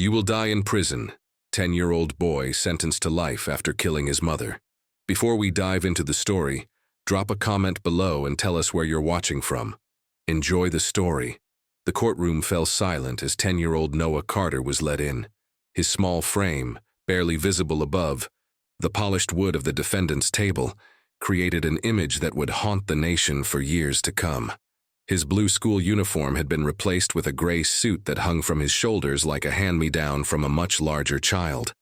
You will die in prison. 10-year-old boy sentenced to life after killing his mother. Before we dive into the story, drop a comment below and tell us where you're watching from. Enjoy the story. The courtroom fell silent as 10-year-old Noah Carter was led in. His small frame, barely visible above, the polished wood of the defendant's table, created an image that would haunt the nation for years to come. His blue school uniform had been replaced with a gray suit that hung from his shoulders like a hand-me-down from a much larger child.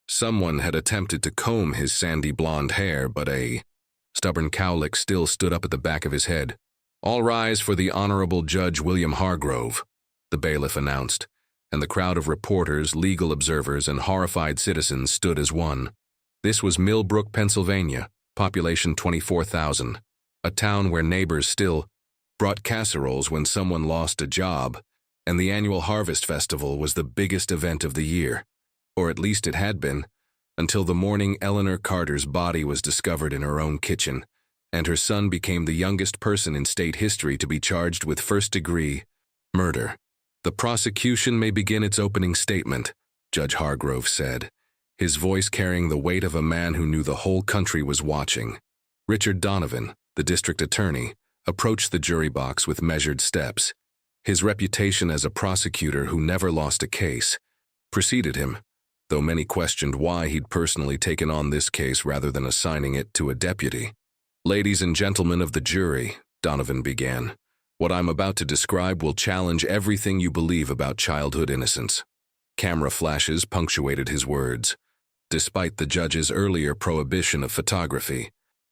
Someone had attempted to comb his sandy blonde hair, but a stubborn cowlick still stood up at the back of his head. "All rise for the Honorable Judge William Hargrove," the bailiff announced, and the crowd of reporters, legal observers, and horrified citizens stood as one. This was Millbrook, Pennsylvania, population 24,000, a town where neighbors still brought casseroles when someone lost a job, and the annual Harvest Festival was the biggest event of the year. Or at least it had been, until the morning Eleanor Carter's body was discovered in her own kitchen, and her son became the youngest person in state history to be charged with first-degree murder. "The prosecution may begin its opening statement," Judge Hargrove said, his voice carrying the weight of a man who knew the whole country was watching. Richard Donovan, the district attorney, approached the jury box with measured steps. His reputation as a prosecutor who never lost a case preceded him, though many questioned why he'd personally taken on this case rather than assigning it to a deputy. "Ladies and gentlemen of the jury," Donovan began, "what I'm about to describe will challenge everything you believe about childhood innocence." Camera flashes punctuated his words. Despite the judge's earlier prohibition of photography,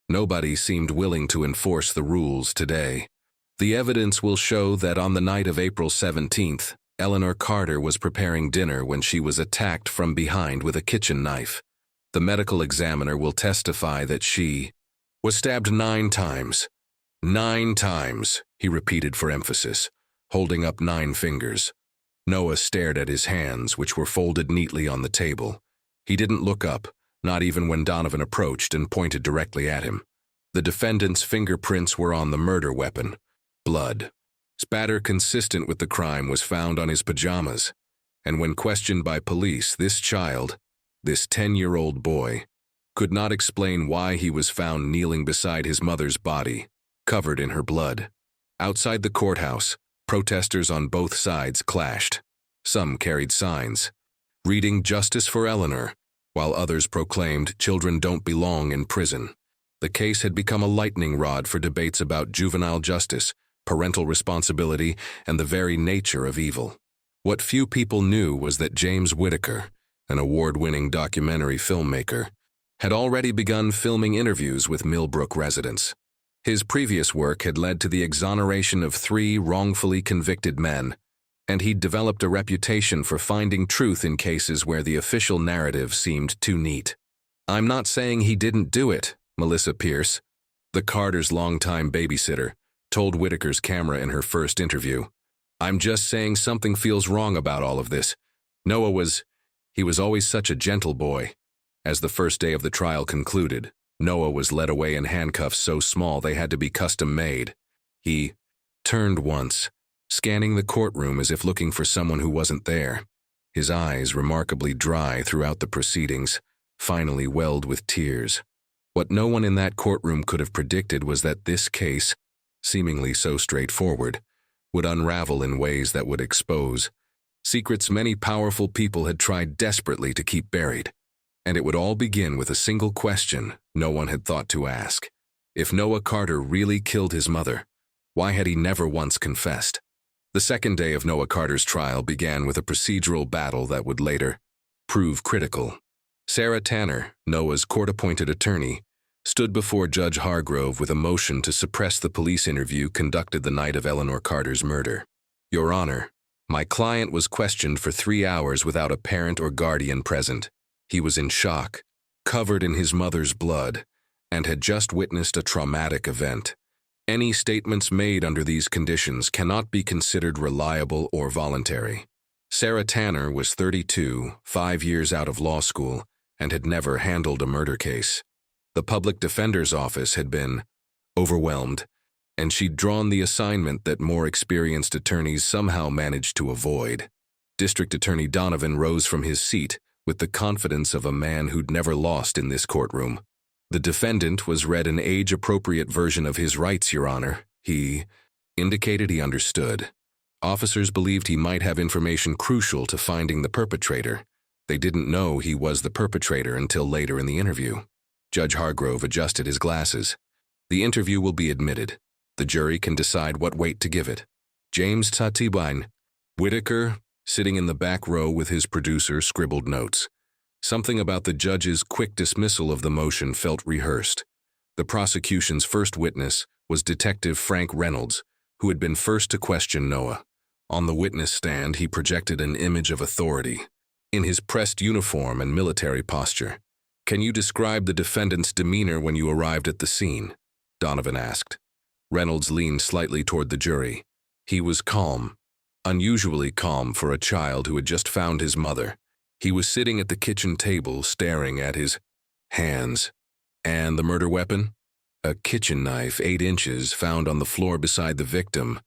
nobody seemed willing to enforce the rules today. The evidence will show that on the night of April 17th, Eleanor Carter was preparing dinner when she was attacked from behind with a kitchen knife. The medical examiner will testify that she was stabbed 9 times. 9 times, he repeated for emphasis, holding up 9 fingers. Noah stared at his hands, which were folded neatly on the table. He didn't look up, not even when Donovan approached and pointed directly at him. The defendant's fingerprints were on the murder weapon. Blood. Spatter consistent with the crime was found on his pajamas, and when questioned by police, this child, this 10-year-old boy, could not explain why he was found kneeling beside his mother's body, covered in her blood. Outside the courthouse, protesters on both sides clashed. Some carried signs, reading "Justice for Eleanor," while others proclaimed children don't belong in prison. The case had become a lightning rod for debates about juvenile justice, parental responsibility, and the very nature of evil. What few people knew was that James Whitaker, an award-winning documentary filmmaker, had already begun filming interviews with Millbrook residents. His previous work had led to the exoneration of 3 wrongfully convicted men, and he'd developed a reputation for finding truth in cases where the official narrative seemed too neat. "I'm not saying he didn't do it," Melissa Pierce, the Carters' longtime babysitter, told Whitaker's camera in her first interview. "I'm just saying something feels wrong about all of this. He was always such a gentle boy." As the first day of the trial concluded, Noah was led away in handcuffs so small they had to be custom-made. He turned once, scanning the courtroom as if looking for someone who wasn't there. His eyes, remarkably dry throughout the proceedings, finally welled with tears. What no one in that courtroom could have predicted was that this case, seemingly so straightforward, would unravel in ways that would expose secrets many powerful people had tried desperately to keep buried. And it would all begin with a single question no one had thought to ask. If Noah Carter really killed his mother, why had he never once confessed? The second day of Noah Carter's trial began with a procedural battle that would later prove critical. Sarah Tanner, Noah's court-appointed attorney, stood before Judge Hargrove with a motion to suppress the police interview conducted the night of Eleanor Carter's murder. "Your Honor, my client was questioned for 3 hours without a parent or guardian present. He was in shock, covered in his mother's blood, and had just witnessed a traumatic event. Any statements made under these conditions cannot be considered reliable or voluntary." Sarah Tanner was 32, 5 years out of law school, and had never handled a murder case. The public defender's office had been overwhelmed, and she'd drawn the assignment that more experienced attorneys somehow managed to avoid. District Attorney Donovan rose from his seat with the confidence of a man who'd never lost in this courtroom. The defendant was read an age-appropriate version of his rights, Your Honor. He indicated he understood. Officers believed he might have information crucial to finding the perpetrator. They didn't know he was the perpetrator until later in the interview. Judge Hargrove adjusted his glasses. The interview will be admitted. The jury can decide what weight to give it. James Tatibine. Whitaker, sitting in the back row with his producer, scribbled notes. Something about the judge's quick dismissal of the motion felt rehearsed. The prosecution's first witness was Detective Frank Reynolds, who had been first to question Noah. On the witness stand, he projected an image of authority. In his pressed uniform and military posture. "Can you describe the defendant's demeanor when you arrived at the scene?" Donovan asked. Reynolds leaned slightly toward the jury. He was calm, unusually calm for a child who had just found his mother. He was sitting at the kitchen table staring at his hands. "And the murder weapon?" "A kitchen knife, 8 inches, found on the floor beside the victim.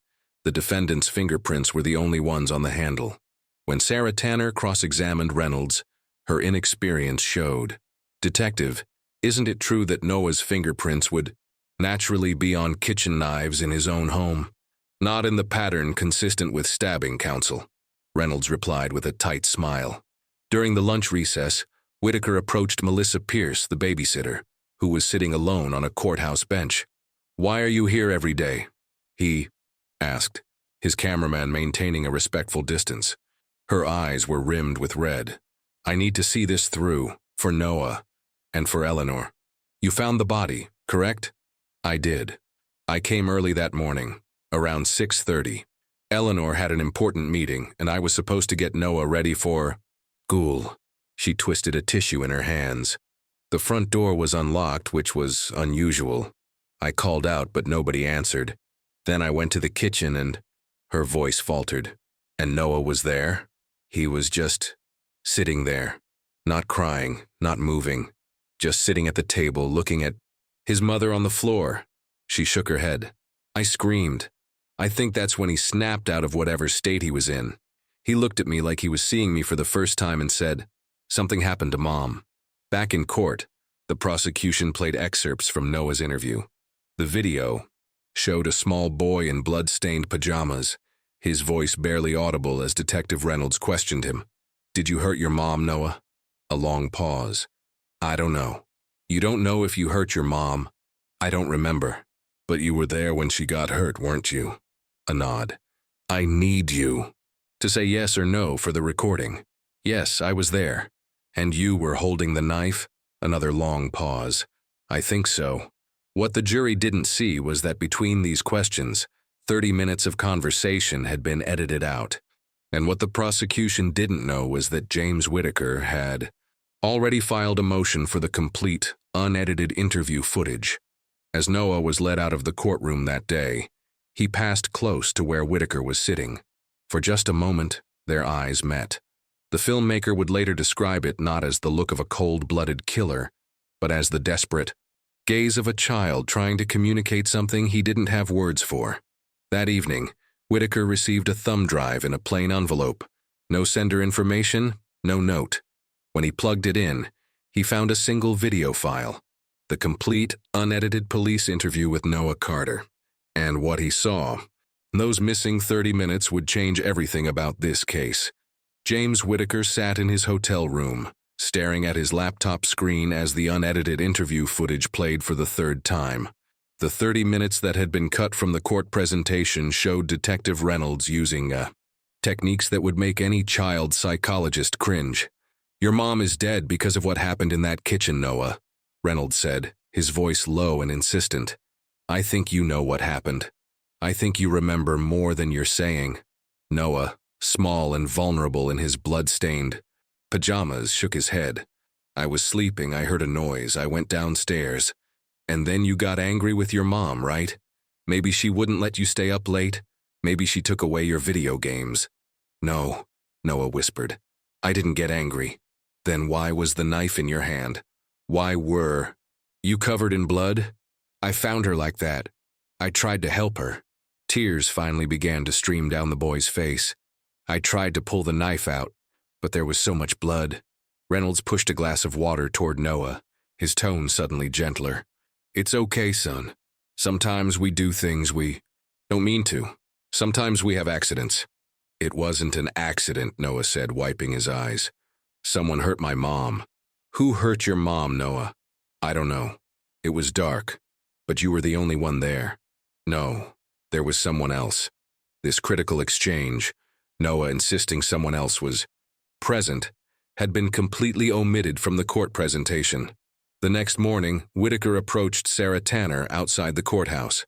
The defendant's fingerprints were the only ones on the handle." When Sarah Tanner cross-examined Reynolds, her inexperience showed. "Detective, isn't it true that Noah's fingerprints would naturally be on kitchen knives in his own home?" "Not in the pattern consistent with stabbing, counsel," Reynolds replied with a tight smile. During the lunch recess, Whitaker approached Melissa Pierce, the babysitter, who was sitting alone on a courthouse bench. "Why are you here every day?" he asked, his cameraman maintaining a respectful distance. Her eyes were rimmed with red. "I need to see this through, for Noah, and for Eleanor." "You found the body, correct?" "I did. I came early that morning, around 6:30. Eleanor had an important meeting, and I was supposed to get Noah ready for school." She twisted a tissue in her hands. "The front door was unlocked, which was unusual. I called out, but nobody answered. Then I went to the kitchen and—" Her voice faltered. "And Noah was there? He was just sitting there, not crying, not moving, just sitting at the table looking at his mother on the floor." She shook her head. "I screamed. I think that's when he snapped out of whatever state he was in. He looked at me like he was seeing me for the first time and said, 'Something happened to Mom.'" Back in court, the prosecution played excerpts from Noah's interview. The video showed a small boy in blood-stained pajamas, his voice barely audible as Detective Reynolds questioned him. "Did you hurt your mom, Noah?" A long pause. "I don't know." "You don't know if you hurt your mom?" "I don't remember." "But you were there when she got hurt, weren't you?" A nod. "I need you to say yes or no for the recording." "Yes, I was there." "And you were holding the knife?" Another long pause. "I think so." What the jury didn't see was that between these questions, 30 minutes of conversation had been edited out. And what the prosecution didn't know was that James Whitaker had already filed a motion for the complete, unedited interview footage. As Noah was led out of the courtroom that day, he passed close to where Whitaker was sitting. For just a moment, their eyes met. The filmmaker would later describe it not as the look of a cold-blooded killer, but as the desperate gaze of a child trying to communicate something he didn't have words for. That evening, Whitaker received a thumb drive in a plain envelope. No sender information, no note. When he plugged it in, he found a single video file, the complete, unedited police interview with Noah Carter. And what he saw, those missing 30 minutes would change everything about this case. James Whitaker sat in his hotel room, staring at his laptop screen as the unedited interview footage played for the third time. The 30 minutes that had been cut from the court presentation showed Detective Reynolds using techniques that would make any child psychologist cringe. "Your mom is dead because of what happened in that kitchen, Noah," Reynolds said, his voice low and insistent. "I think you know what happened. I think you remember more than you're saying." Noah, small and vulnerable in his blood-stained pajamas, shook his head. "I was sleeping, I heard a noise, I went downstairs. And then you got angry with your mom, right? Maybe she wouldn't let you stay up late? Maybe she took away your video games." "No," Noah whispered. "I didn't get angry." "Then why was the knife in your hand? Why were you covered in blood?" "I found her like that. I tried to help her." Tears finally began to stream down the boy's face. I tried to pull the knife out, but there was so much blood. Reynolds pushed a glass of water toward Noah, his tone suddenly gentler. It's okay, son. Sometimes we do things we don't mean to. Sometimes we have accidents. It wasn't an accident, Noah said, wiping his eyes. Someone hurt my mom. Who hurt your mom, Noah? I don't know. It was dark, but you were the only one there. No, there was someone else. This critical exchange, Noah insisting someone else was present, had been completely omitted from the court presentation. The next morning, Whitaker approached Sarah Tanner outside the courthouse.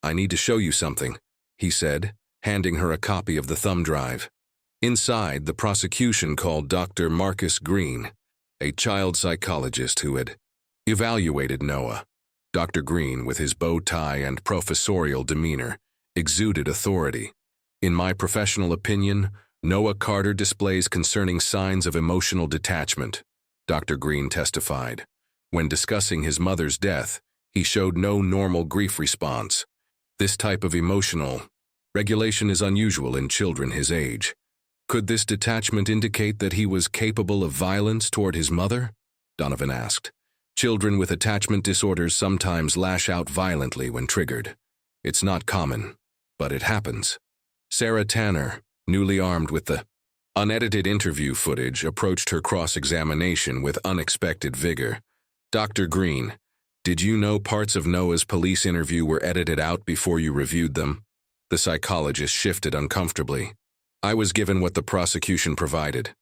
I need to show you something, he said, handing her a copy of the thumb drive. Inside, the prosecution called Dr. Marcus Green, a child psychologist who had evaluated Noah. Dr. Green, with his bow tie and professorial demeanor, exuded authority. In my professional opinion, Noah Carter displays concerning signs of emotional detachment, Dr. Green testified. When discussing his mother's death, he showed no normal grief response. This type of emotional regulation is unusual in children his age. Could this detachment indicate that he was capable of violence toward his mother? Donovan asked. Children with attachment disorders sometimes lash out violently when triggered. It's not common, but it happens. Sarah Tanner, newly armed with the unedited interview footage, approached her cross-examination with unexpected vigor. Dr. Green, did you know parts of Noah's police interview were edited out before you reviewed them? The psychologist shifted uncomfortably. I was given what the prosecution provided.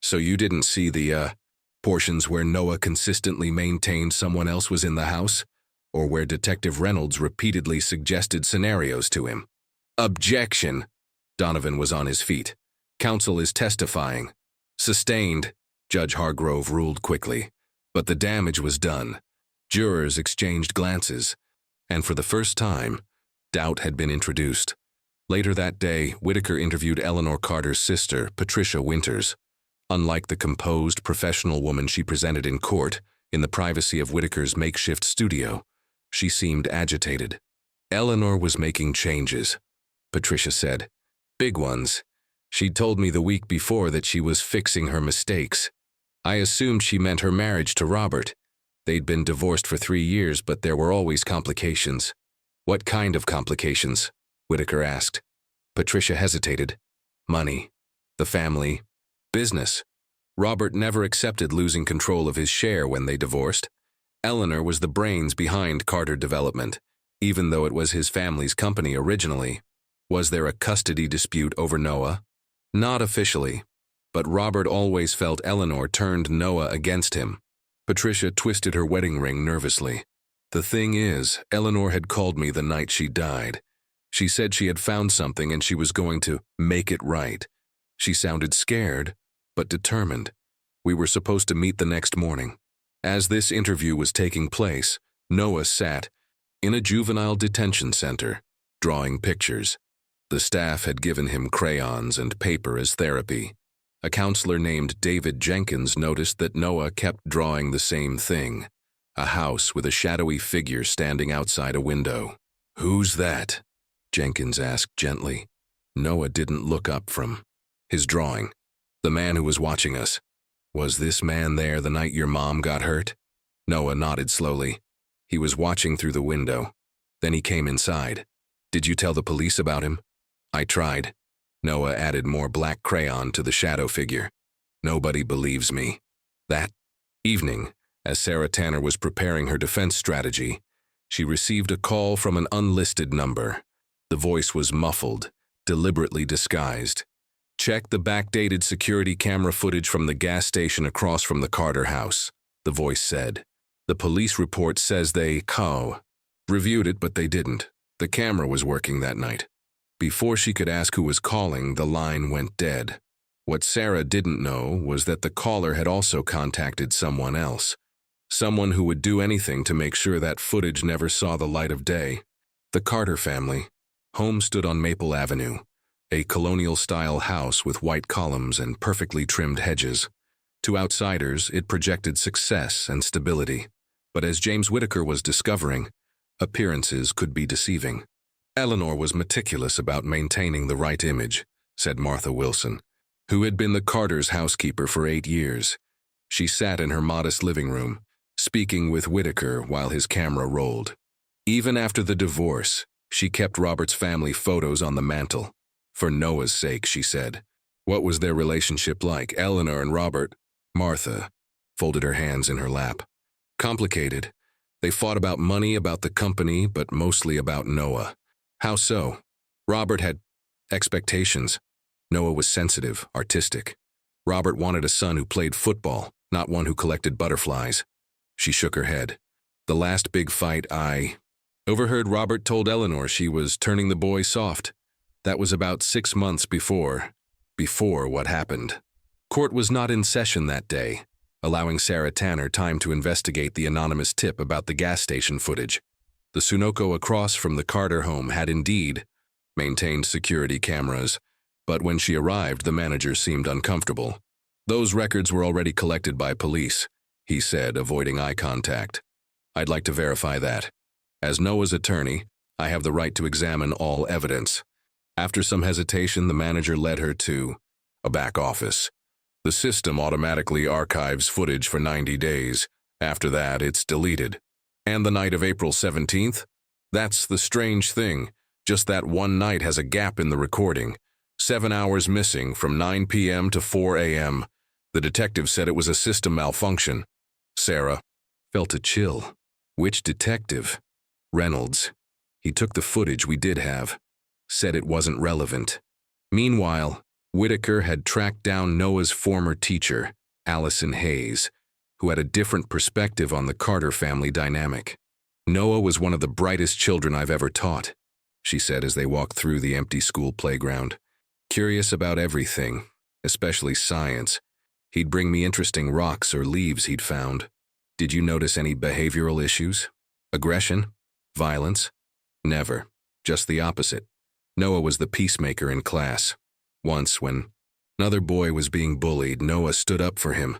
So you didn't see the, portions where Noah consistently maintained someone else was in the house? Or where Detective Reynolds repeatedly suggested scenarios to him? Objection! Donovan was on his feet. Counsel is testifying. Sustained, Judge Hargrove ruled quickly. But the damage was done. Jurors exchanged glances. And for the first time, doubt had been introduced. Later that day, Whitaker interviewed Eleanor Carter's sister, Patricia Winters. Unlike the composed, professional woman she presented in court, in the privacy of Whitaker's makeshift studio, she seemed agitated. Eleanor was making changes, Patricia said. Big ones. She'd told me the week before that she was fixing her mistakes. I assumed she meant her marriage to Robert. They'd been divorced for 3 years, but there were always complications. What kind of complications? Whitaker asked. Patricia hesitated. Money. The family. Business. Robert never accepted losing control of his share when they divorced. Eleanor was the brains behind Carter Development, even though it was his family's company originally. Was there a custody dispute over Noah? Not officially, but Robert always felt Eleanor turned Noah against him. Patricia twisted her wedding ring nervously. The thing is, Eleanor had called me the night she died. She said she had found something and she was going to make it right. She sounded scared, but determined. We were supposed to meet the next morning. As this interview was taking place, Noah sat in a juvenile detention center, drawing pictures. The staff had given him crayons and paper as therapy. A counselor named David Jenkins noticed that Noah kept drawing the same thing, a house with a shadowy figure standing outside a window. Who's that? Jenkins asked gently. Noah didn't look up from his drawing. The man who was watching us. Was this man there the night your mom got hurt? Noah nodded slowly. He was watching through the window. Then he came inside. Did you tell the police about him? I tried. Noah added more black crayon to the shadow figure. Nobody believes me. That evening, as Sarah Tanner was preparing her defense strategy, she received a call from an unlisted number. The voice was muffled, deliberately disguised. Check the backdated security camera footage from the gas station across from the Carter house, the voice said. The police report says they reviewed it, but they didn't. The camera was working that night. Before she could ask who was calling, the line went dead. What Sarah didn't know was that the caller had also contacted someone else. Someone who would do anything to make sure that footage never saw the light of day. The Carter family. Home stood on Maple Avenue, a colonial-style house with white columns and perfectly trimmed hedges. To outsiders, it projected success and stability. But as James Whitaker was discovering, appearances could be deceiving. Eleanor was meticulous about maintaining the right image. said Martha Wilson, who had been the Carters' housekeeper for 8 years. She sat in her modest living room, speaking with Whitaker while his camera rolled. Even after the divorce, she kept Robert's family photos on the mantel. For Noah's sake, she said. What was their relationship like, Eleanor and Robert? Martha folded her hands in her lap. Complicated. They fought about money, about the company, but mostly about Noah. How so? Robert had expectations. Noah was sensitive, artistic. Robert wanted a son who played football, not one who collected butterflies. She shook her head. The last big fight I overheard, Robert told Eleanor she was turning the boy soft. That was about 6 months before what happened. Court was not in session that day, allowing Sarah Tanner time to investigate the anonymous tip about the gas station footage. The Sunoco across from the Carter home had indeed maintained security cameras, but when she arrived, the manager seemed uncomfortable. Those records were already collected by police, he said, avoiding eye contact. I'd like to verify that. As Noah's attorney, I have the right to examine all evidence. After some hesitation, the manager led her to a back office. The system automatically archives footage for 90 days. After that, it's deleted. And the night of April 17th? That's the strange thing. Just that one night has a gap in the recording. 7 hours missing from 9 p.m. to 4 a.m. The detective said it was a system malfunction. Sarah felt a chill. Which detective? Reynolds. He took the footage we did have. Said it wasn't relevant. Meanwhile, Whitaker had tracked down Noah's former teacher, Allison Hayes, who had a different perspective on the Carter family dynamic. Noah was one of the brightest children I've ever taught, she said as they walked through the empty school playground. Curious about everything, especially science. He'd bring me interesting rocks or leaves he'd found. Did you notice any behavioral issues? Aggression? Violence? Never. Just the opposite. Noah was the peacemaker in class. Once, when another boy was being bullied, Noah stood up for him,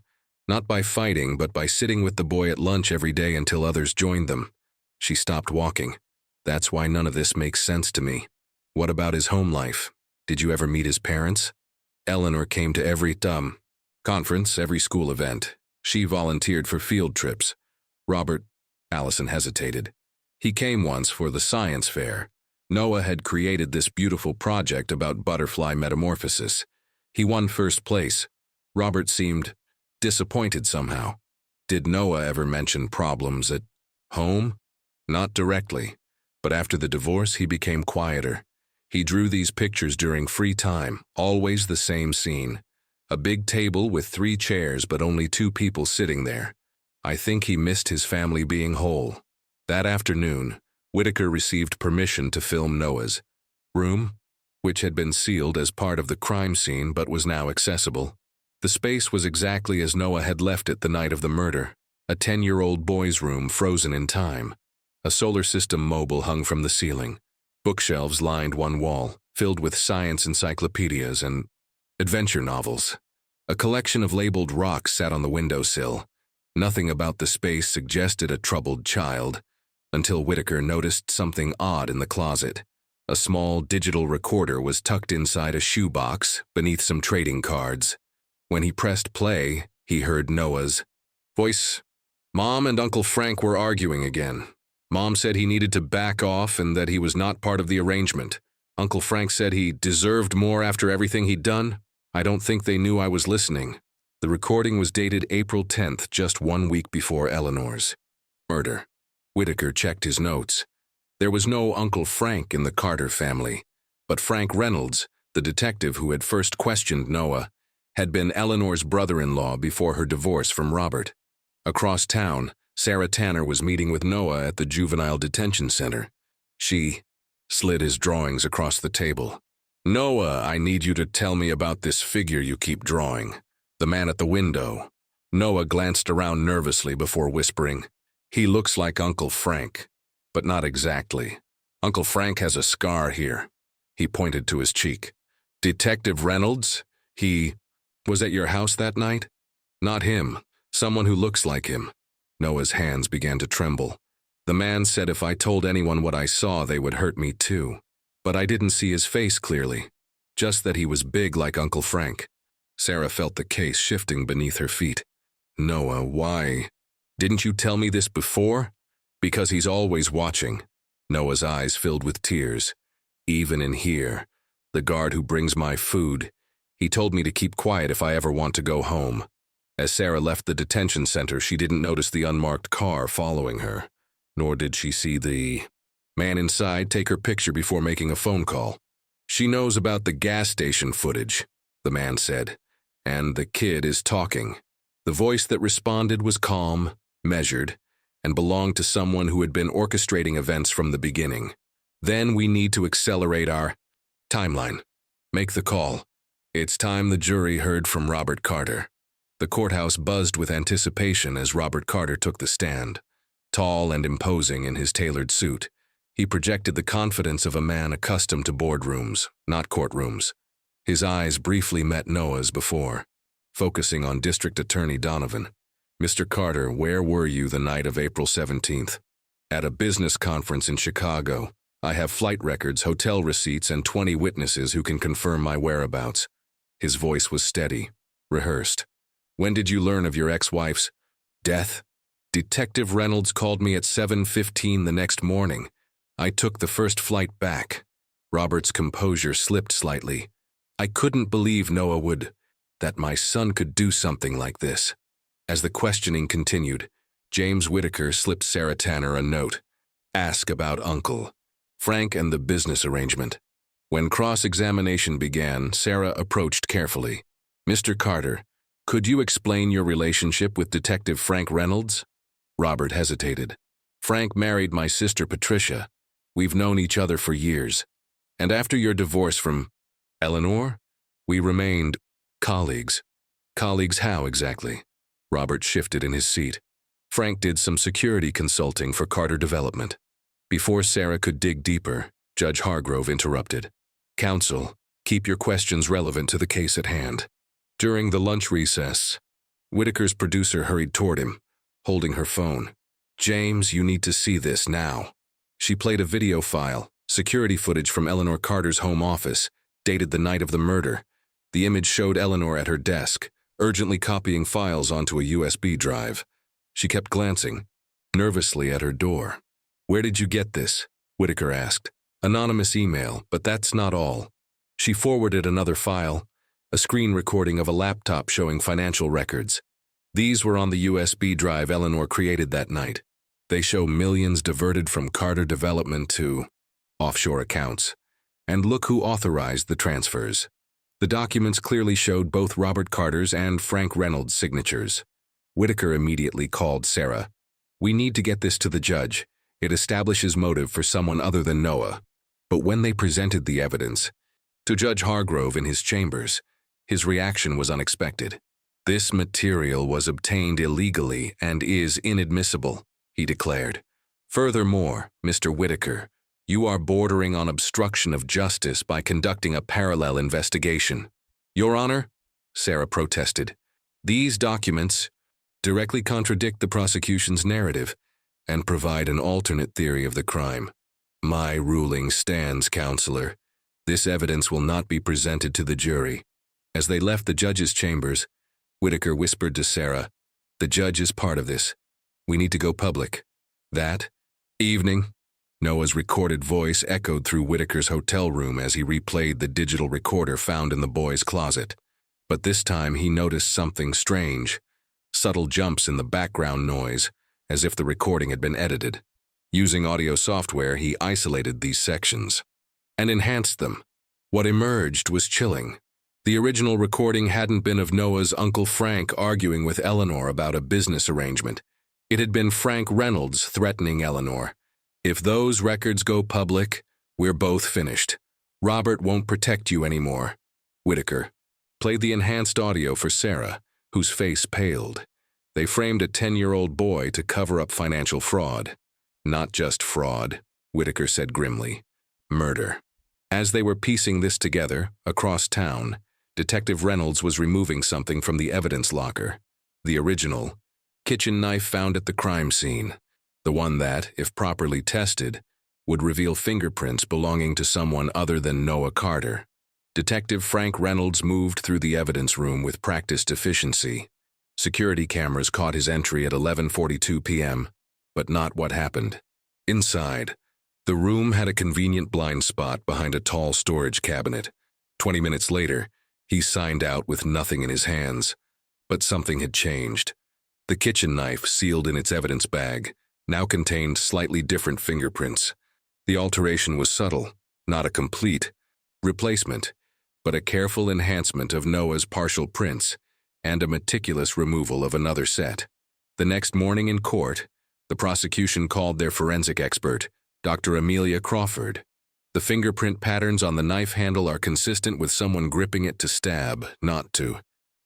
not by fighting, but by sitting with the boy at lunch every day until others joined them. She stopped walking. That's why none of this makes sense to me. What about his home life? Did you ever meet his parents? Eleanor came to every conference, every school event. She volunteered for field trips. Robert, Allison hesitated. He came once for the science fair. Noah had created this beautiful project about butterfly metamorphosis. He won first place. Robert seemed disappointed somehow. Did Noah ever mention problems at home? Not directly, but after the divorce he became quieter. He drew these pictures during free time, always the same scene. A big table with 3 chairs but only 2 people sitting there. I think he missed his family being whole. That afternoon, Whitaker received permission to film Noah's room, which had been sealed as part of the crime scene but was now accessible. The space was exactly as Noah had left it the night of the murder, a 10-year-old boy's room frozen in time. A solar system mobile hung from the ceiling. Bookshelves lined one wall, filled with science encyclopedias and adventure novels. A collection of labeled rocks sat on the windowsill. Nothing about the space suggested a troubled child, until Whitaker noticed something odd in the closet. A small digital recorder was tucked inside a shoebox beneath some trading cards. When he pressed play, he heard Noah's voice. Mom and Uncle Frank were arguing again. Mom said he needed to back off and that he was not part of the arrangement. Uncle Frank said he deserved more after everything he'd done. I don't think they knew I was listening. The recording was dated April 10th, just 1 week before Eleanor's murder. Whitaker checked his notes. There was no Uncle Frank in the Carter family, but Frank Reynolds, the detective who had first questioned Noah, had been Eleanor's brother-in-law before her divorce from Robert. Across town, Sarah Tanner was meeting with Noah at the Juvenile Detention Center. She slid his drawings across the table. Noah, I need you to tell me about this figure you keep drawing. The man at the window. Noah glanced around nervously before whispering, He looks like Uncle Frank, but not exactly. Uncle Frank has a scar here. He pointed to his cheek. Detective Reynolds? He was at your house that night? Not him. Someone who looks like him. Noah's hands began to tremble. The man said if I told anyone what I saw, they would hurt me too. But I didn't see his face clearly. just that he was big like Uncle Frank. Sarah felt the case shifting beneath her feet. Noah, why? Didn't you tell me this before? Because he's always watching. Noah's eyes filled with tears. Even in here, the guard who brings my food, he told me to keep quiet if I ever want to go home. As Sarah left the detention center, she didn't notice the unmarked car following her, nor did she see the man inside take her picture before making a phone call. She knows about the gas station footage, the man said, and the kid is talking. The voice that responded was calm, measured, and belonged to someone who had been orchestrating events from the beginning. Then we need to accelerate our timeline. Make the call. It's time the jury heard from Robert Carter. The courthouse buzzed with anticipation as Robert Carter took the stand. Tall and imposing in his tailored suit, he projected the confidence of a man accustomed to boardrooms, not courtrooms. His eyes briefly met Noah's before, focusing on District Attorney Donovan. Mr. Carter, where were you the night of April 17th? At a business conference in Chicago. I have flight records, hotel receipts, and 20 witnesses who can confirm my whereabouts. His voice was steady, rehearsed. When did you learn of your ex-wife's death? Detective Reynolds called me at 7:15 the next morning. I took the first flight back. Robert's composure slipped slightly. I couldn't believe Noah would, that my son could do something like this. As the questioning continued, James Whitaker slipped Sarah Tanner a note. Ask about Uncle Frank and the business arrangement. When cross-examination began, Sarah approached carefully. Mr. Carter, could you explain your relationship with Detective Frank Reynolds? Robert hesitated. Frank married my sister Patricia. We've known each other for years. And after your divorce from Eleanor, we remained colleagues. Colleagues how exactly? Robert shifted in his seat. Frank did some security consulting for Carter Development. Before Sarah could dig deeper, Judge Hargrove interrupted. Counsel, keep your questions relevant to the case at hand. During the lunch recess, Whitaker's producer hurried toward him, holding her phone. James, you need to see this now. She played a video file, security footage from Eleanor Carter's home office, dated the night of the murder. The image showed Eleanor at her desk, urgently copying files onto a USB drive. She kept glancing, nervously at her door. Where did you get this? Whitaker asked. Anonymous email, but that's not all. She forwarded another file, a screen recording of a laptop showing financial records. These were on the USB drive Eleanor created that night. They show millions diverted from Carter Development to offshore accounts. And look who authorized the transfers. The documents clearly showed both Robert Carter's and Frank Reynolds' signatures. Whitaker immediately called Sarah. We need to get this to the judge. It establishes motive for someone other than Noah. But when they presented the evidence to Judge Hargrove in his chambers, his reaction was unexpected. This material was obtained illegally and is inadmissible, he declared. Furthermore, Mr. Whitaker, you are bordering on obstruction of justice by conducting a parallel investigation. Your Honor, Sarah protested, these documents directly contradict the prosecution's narrative and provide an alternate theory of the crime. My ruling stands, Counselor. This evidence will not be presented to the jury. As they left the judge's chambers, Whitaker whispered to Sarah, the judge is part of this. We need to go public. That evening, Noah's recorded voice echoed through Whitaker's hotel room as he replayed the digital recorder found in the boy's closet. But this time he noticed something strange, subtle jumps in the background noise, as if the recording had been edited. Using audio software, he isolated these sections and enhanced them. What emerged was chilling. The original recording hadn't been of Noah's Uncle Frank arguing with Eleanor about a business arrangement. It had been Frank Reynolds threatening Eleanor. If those records go public, we're both finished. Robert won't protect you anymore. Whitaker played the enhanced audio for Sarah, whose face paled. They framed a 10-year-old boy to cover up financial fraud. Not just fraud, Whitaker said grimly. Murder. As they were piecing this together, across town, Detective Reynolds was removing something from the evidence locker. The original kitchen knife found at the crime scene. The one that, if properly tested, would reveal fingerprints belonging to someone other than Noah Carter. Detective Frank Reynolds moved through the evidence room with practiced efficiency. Security cameras caught his entry at 11:42 p.m., but not what happened. Inside, the room had a convenient blind spot behind a tall storage cabinet. 20 minutes later, he signed out with nothing in his hands. But something had changed. The kitchen knife, sealed in its evidence bag, now contained slightly different fingerprints. The alteration was subtle, not a complete replacement, but a careful enhancement of Noah's partial prints and a meticulous removal of another set. The next morning in court, the prosecution called their forensic expert, Dr. Amelia Crawford. The fingerprint patterns on the knife handle are consistent with someone gripping it to stab, not to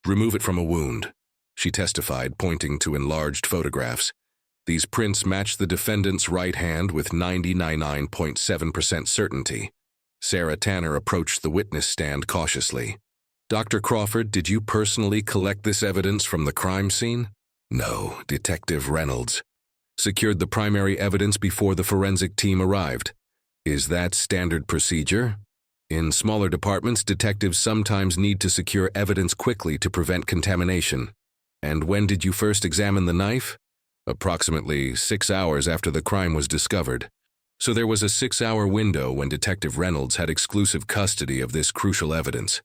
remove it from a wound, she testified, pointing to enlarged photographs. These prints match the defendant's right hand with 99.7% certainty. Sarah Tanner approached the witness stand cautiously. Dr. Crawford, did you personally collect this evidence from the crime scene? No, Detective Reynolds secured the primary evidence before the forensic team arrived. Is that standard procedure? In smaller departments, detectives sometimes need to secure evidence quickly to prevent contamination. And when did you first examine the knife? Approximately 6 hours after the crime was discovered. So there was a 6-hour window when Detective Reynolds had exclusive custody of this crucial evidence.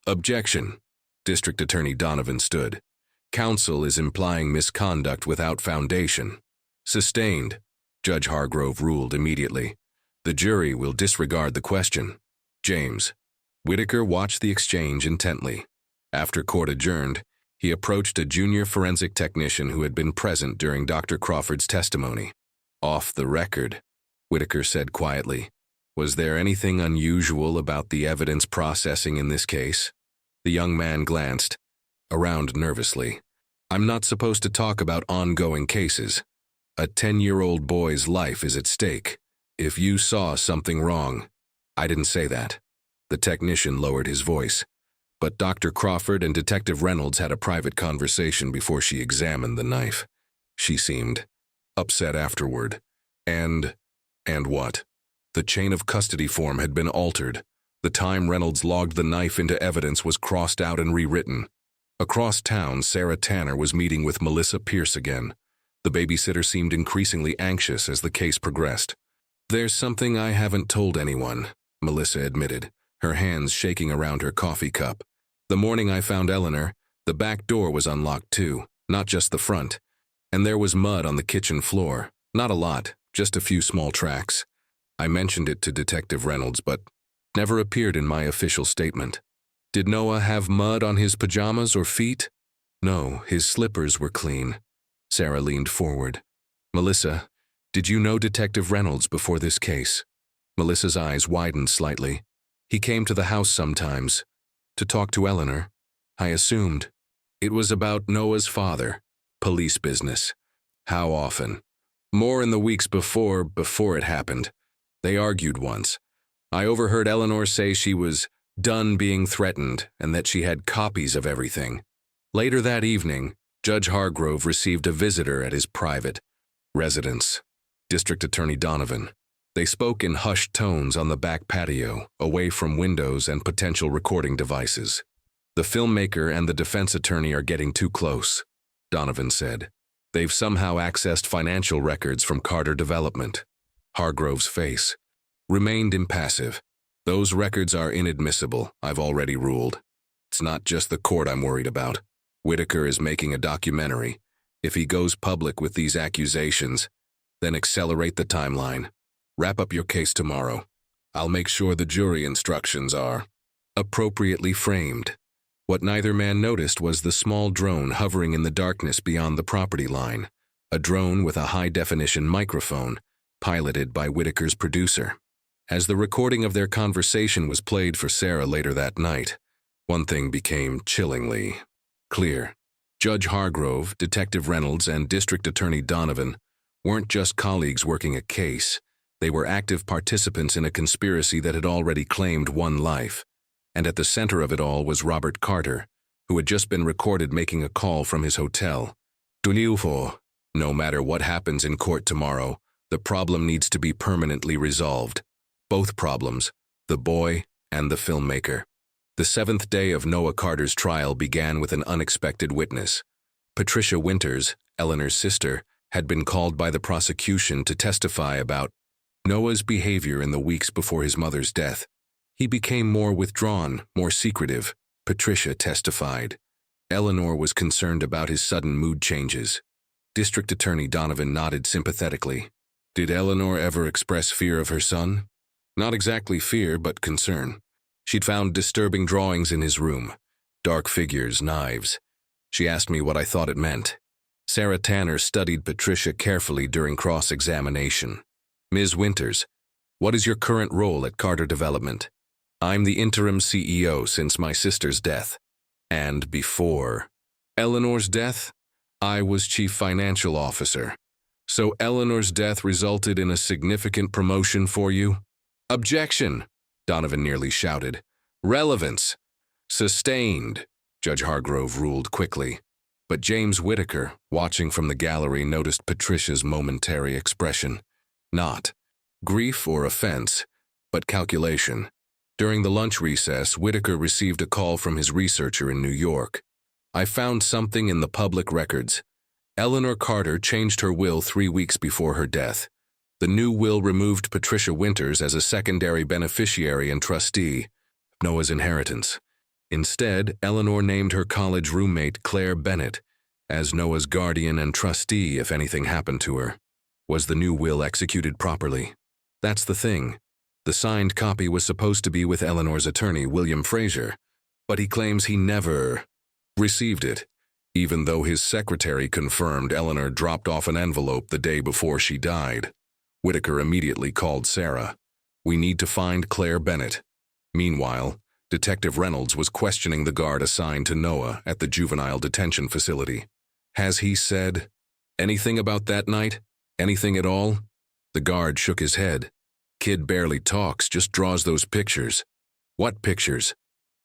Objection. District Attorney Donovan stood. Counsel is implying misconduct without foundation. Sustained. Judge Hargrove ruled immediately. The jury will disregard the question. James. Whitaker watched the exchange intently. After court adjourned, he approached a junior forensic technician who had been present during Dr. Crawford's testimony. Off the record, Whitaker said quietly. Was there anything unusual about the evidence processing in this case? The young man glanced around nervously. I'm not supposed to talk about ongoing cases. A 10-year-old boy's life is at stake. If you saw something wrong, I didn't say that. The technician lowered his voice. But Dr. Crawford and Detective Reynolds had a private conversation before she examined the knife. She seemed upset afterward. And what? The chain of custody form had been altered. The time Reynolds logged the knife into evidence was crossed out and rewritten. Across town, Sarah Tanner was meeting with Melissa Pierce again. The babysitter seemed increasingly anxious as the case progressed. There's something I haven't told anyone, Melissa admitted, her hands shaking around her coffee cup. The morning I found Eleanor, the back door was unlocked too, not just the front. And there was mud on the kitchen floor. Not a lot, just a few small tracks. I mentioned it to Detective Reynolds, but never appeared in my official statement. Did Noah have mud on his pajamas or feet? No, his slippers were clean. Sarah leaned forward. Melissa, did you know Detective Reynolds before this case? Melissa's eyes widened slightly. He came to the house sometimes. To talk to Eleanor. I assumed. It was about Noah's father. Police business. How often? More in the weeks before it happened. They argued once. I overheard Eleanor say she was done being threatened and that she had copies of everything. Later that evening, Judge Hargrove received a visitor at his private residence. District Attorney Donovan. They spoke in hushed tones on the back patio, away from windows and potential recording devices. The filmmaker and the defense attorney are getting too close, Donovan said. They've somehow accessed financial records from Carter Development. Hargrove's face remained impassive. Those records are inadmissible, I've already ruled. It's not just the court I'm worried about. Whitaker is making a documentary. If he goes public with these accusations, then accelerate the timeline. Wrap up your case tomorrow. I'll make sure the jury instructions are appropriately framed. What neither man noticed was the small drone hovering in the darkness beyond the property line, a drone with a high-definition microphone, piloted by Whitaker's producer. As the recording of their conversation was played for Sarah later that night, one thing became chillingly clear. Judge Hargrove, Detective Reynolds, and District Attorney Donovan weren't just colleagues working a case. They were active participants in a conspiracy that had already claimed one life. And at the center of it all was Robert Carter, who had just been recorded making a call from his hotel. No matter what happens in court tomorrow, the problem needs to be permanently resolved. Both problems, the boy and the filmmaker. The seventh day of Noah Carter's trial began with an unexpected witness. Patricia Winters, Eleanor's sister, had been called by the prosecution to testify about Noah's behavior in the weeks before his mother's death. He became more withdrawn, more secretive, Patricia testified. Eleanor was concerned about his sudden mood changes. District Attorney Donovan nodded sympathetically. Did Eleanor ever express fear of her son? Not exactly fear, but concern. She'd found disturbing drawings in his room. Dark figures, knives. She asked me what I thought it meant. Sarah Tanner studied Patricia carefully during cross-examination. Ms. Winters, what is your current role at Carter Development? I'm the interim CEO since my sister's death. And before Eleanor's death, I was chief financial officer. So Eleanor's death resulted in a significant promotion for you? Objection, Donovan nearly shouted. Relevance. Sustained, Judge Hargrove ruled quickly. But James Whitaker, watching from the gallery, noticed Patricia's momentary expression. Not grief or offense, but calculation. During the lunch recess, Whitaker received a call from his researcher in New York. I found something in the public records. Eleanor Carter changed her will 3 weeks before her death. The new will removed Patricia Winters as a secondary beneficiary and trustee of Noah's inheritance. Instead, Eleanor named her college roommate Claire Bennett as Noah's guardian and trustee if anything happened to her. Was the new will executed properly? That's the thing. The signed copy was supposed to be with Eleanor's attorney, William Fraser, but he claims he never received it, even though his secretary confirmed Eleanor dropped off an envelope the day before she died. Whitaker immediately called Sarah. We need to find Claire Bennett. Meanwhile, Detective Reynolds was questioning the guard assigned to Noah at the juvenile detention facility. Has he said anything about that night? Anything at all? The guard shook his head. Kid barely talks, just draws those pictures. What pictures?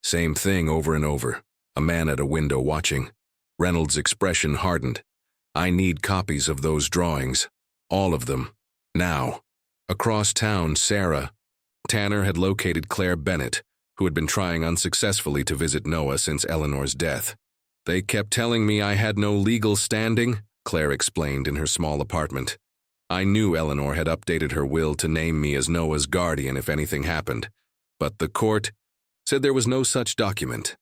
Same thing over and over. A man at a window watching. Reynolds' expression hardened. I need copies of those drawings. All of them. Now. Across town, Sarah Tanner had located Claire Bennett, who had been trying unsuccessfully to visit Noah since Eleanor's death. They kept telling me I had no legal standing, Claire explained in her small apartment. I knew Eleanor had updated her will to name me as Noah's guardian if anything happened, but the court said there was no such document.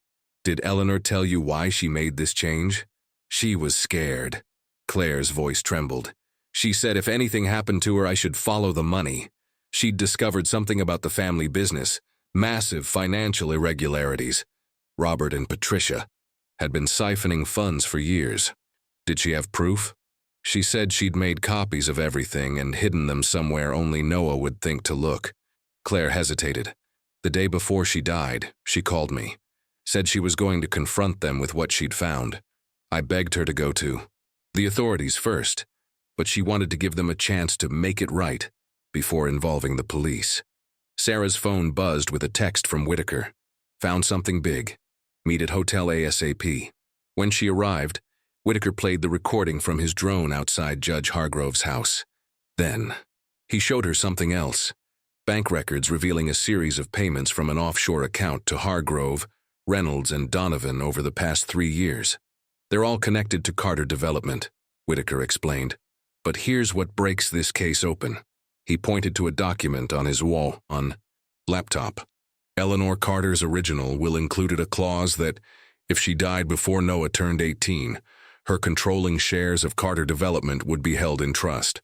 Did Eleanor tell you why she made this change? She was scared. Claire's voice trembled. She said if anything happened to her, I should follow the money. She'd discovered something about the family business, massive financial irregularities. Robert and Patricia had been siphoning funds for years. Did she have proof? She said she'd made copies of everything and hidden them somewhere only Noah would think to look. Claire hesitated. The day before she died, she called me. Said she was going to confront them with what she'd found. I begged her to go to the authorities first, but she wanted to give them a chance to make it right before involving the police. Sarah's phone buzzed with a text from Whitaker. Found something big. Meet at Hotel ASAP. When she arrived, Whitaker played the recording from his drone outside Judge Hargrove's house. Then, he showed her something else. Bank records revealing a series of payments from an offshore account to Hargrove, Reynolds, and Donovan over the past 3 years. They're all connected to Carter Development, Whitaker explained. But here's what breaks this case open. He pointed to a document on his wall on laptop. Eleanor Carter's original will included a clause that, if she died before Noah turned 18, her controlling shares of Carter Development would be held in trust,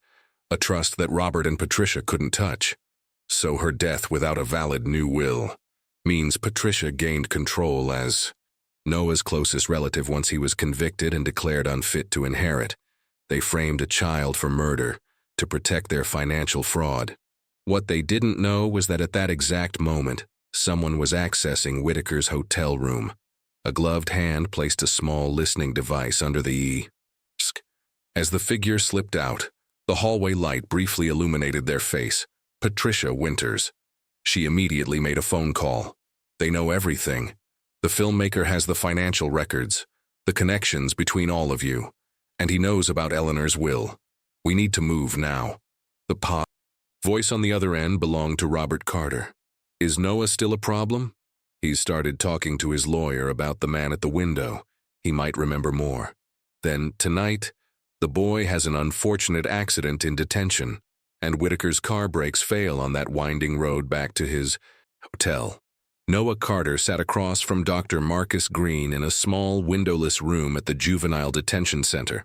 a trust that Robert and Patricia couldn't touch. So her death without a valid new will means Patricia gained control as Noah's closest relative once he was convicted and declared unfit to inherit. They framed a child for murder to protect their financial fraud. What they didn't know was that at that exact moment, someone was accessing Whitaker's hotel room. A gloved hand placed a small listening device under the E-sk. As the figure slipped out, the hallway light briefly illuminated their face, Patricia Winters. She immediately made a phone call. They know everything. The filmmaker has the financial records, the connections between all of you, and he knows about Eleanor's will. We need to move now. The voice on the other end belonged to Robert Carter. Is Noah still a problem? He started talking to his lawyer about the man at the window. He might remember more. Then, tonight, the boy has an unfortunate accident in detention, and Whitaker's car brakes fail on that winding road back to his hotel. Noah Carter sat across from Dr. Marcus Green in a small, windowless room at the Juvenile Detention Center.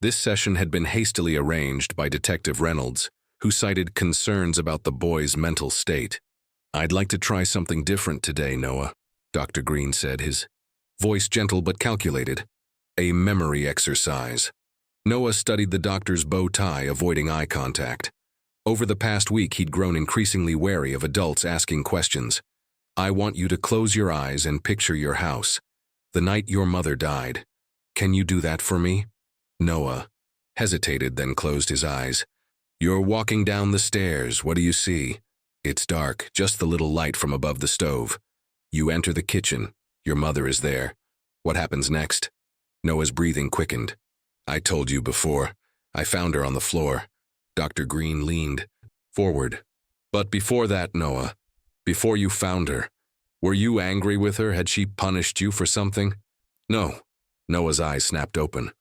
This session had been hastily arranged by Detective Reynolds, who cited concerns about the boy's mental state. "I'd like to try something different today, Noah," Dr. Green said, his voice gentle but calculated. "A memory exercise." Noah studied the doctor's bow tie, avoiding eye contact. Over the past week, he'd grown increasingly wary of adults asking questions. "I want you to close your eyes and picture your house. The night your mother died. Can you do that for me?" Noah hesitated, then closed his eyes. "You're walking down the stairs. What do you see?" "It's dark, just the little light from above the stove. You enter the kitchen. Your mother is there. What happens next?" Noah's breathing quickened. "I told you before. I found her on the floor." Dr. Green leaned forward. "But before that, Noah, before you found her, were you angry with her? Had she punished you for something?" "No." Noah's eyes snapped open.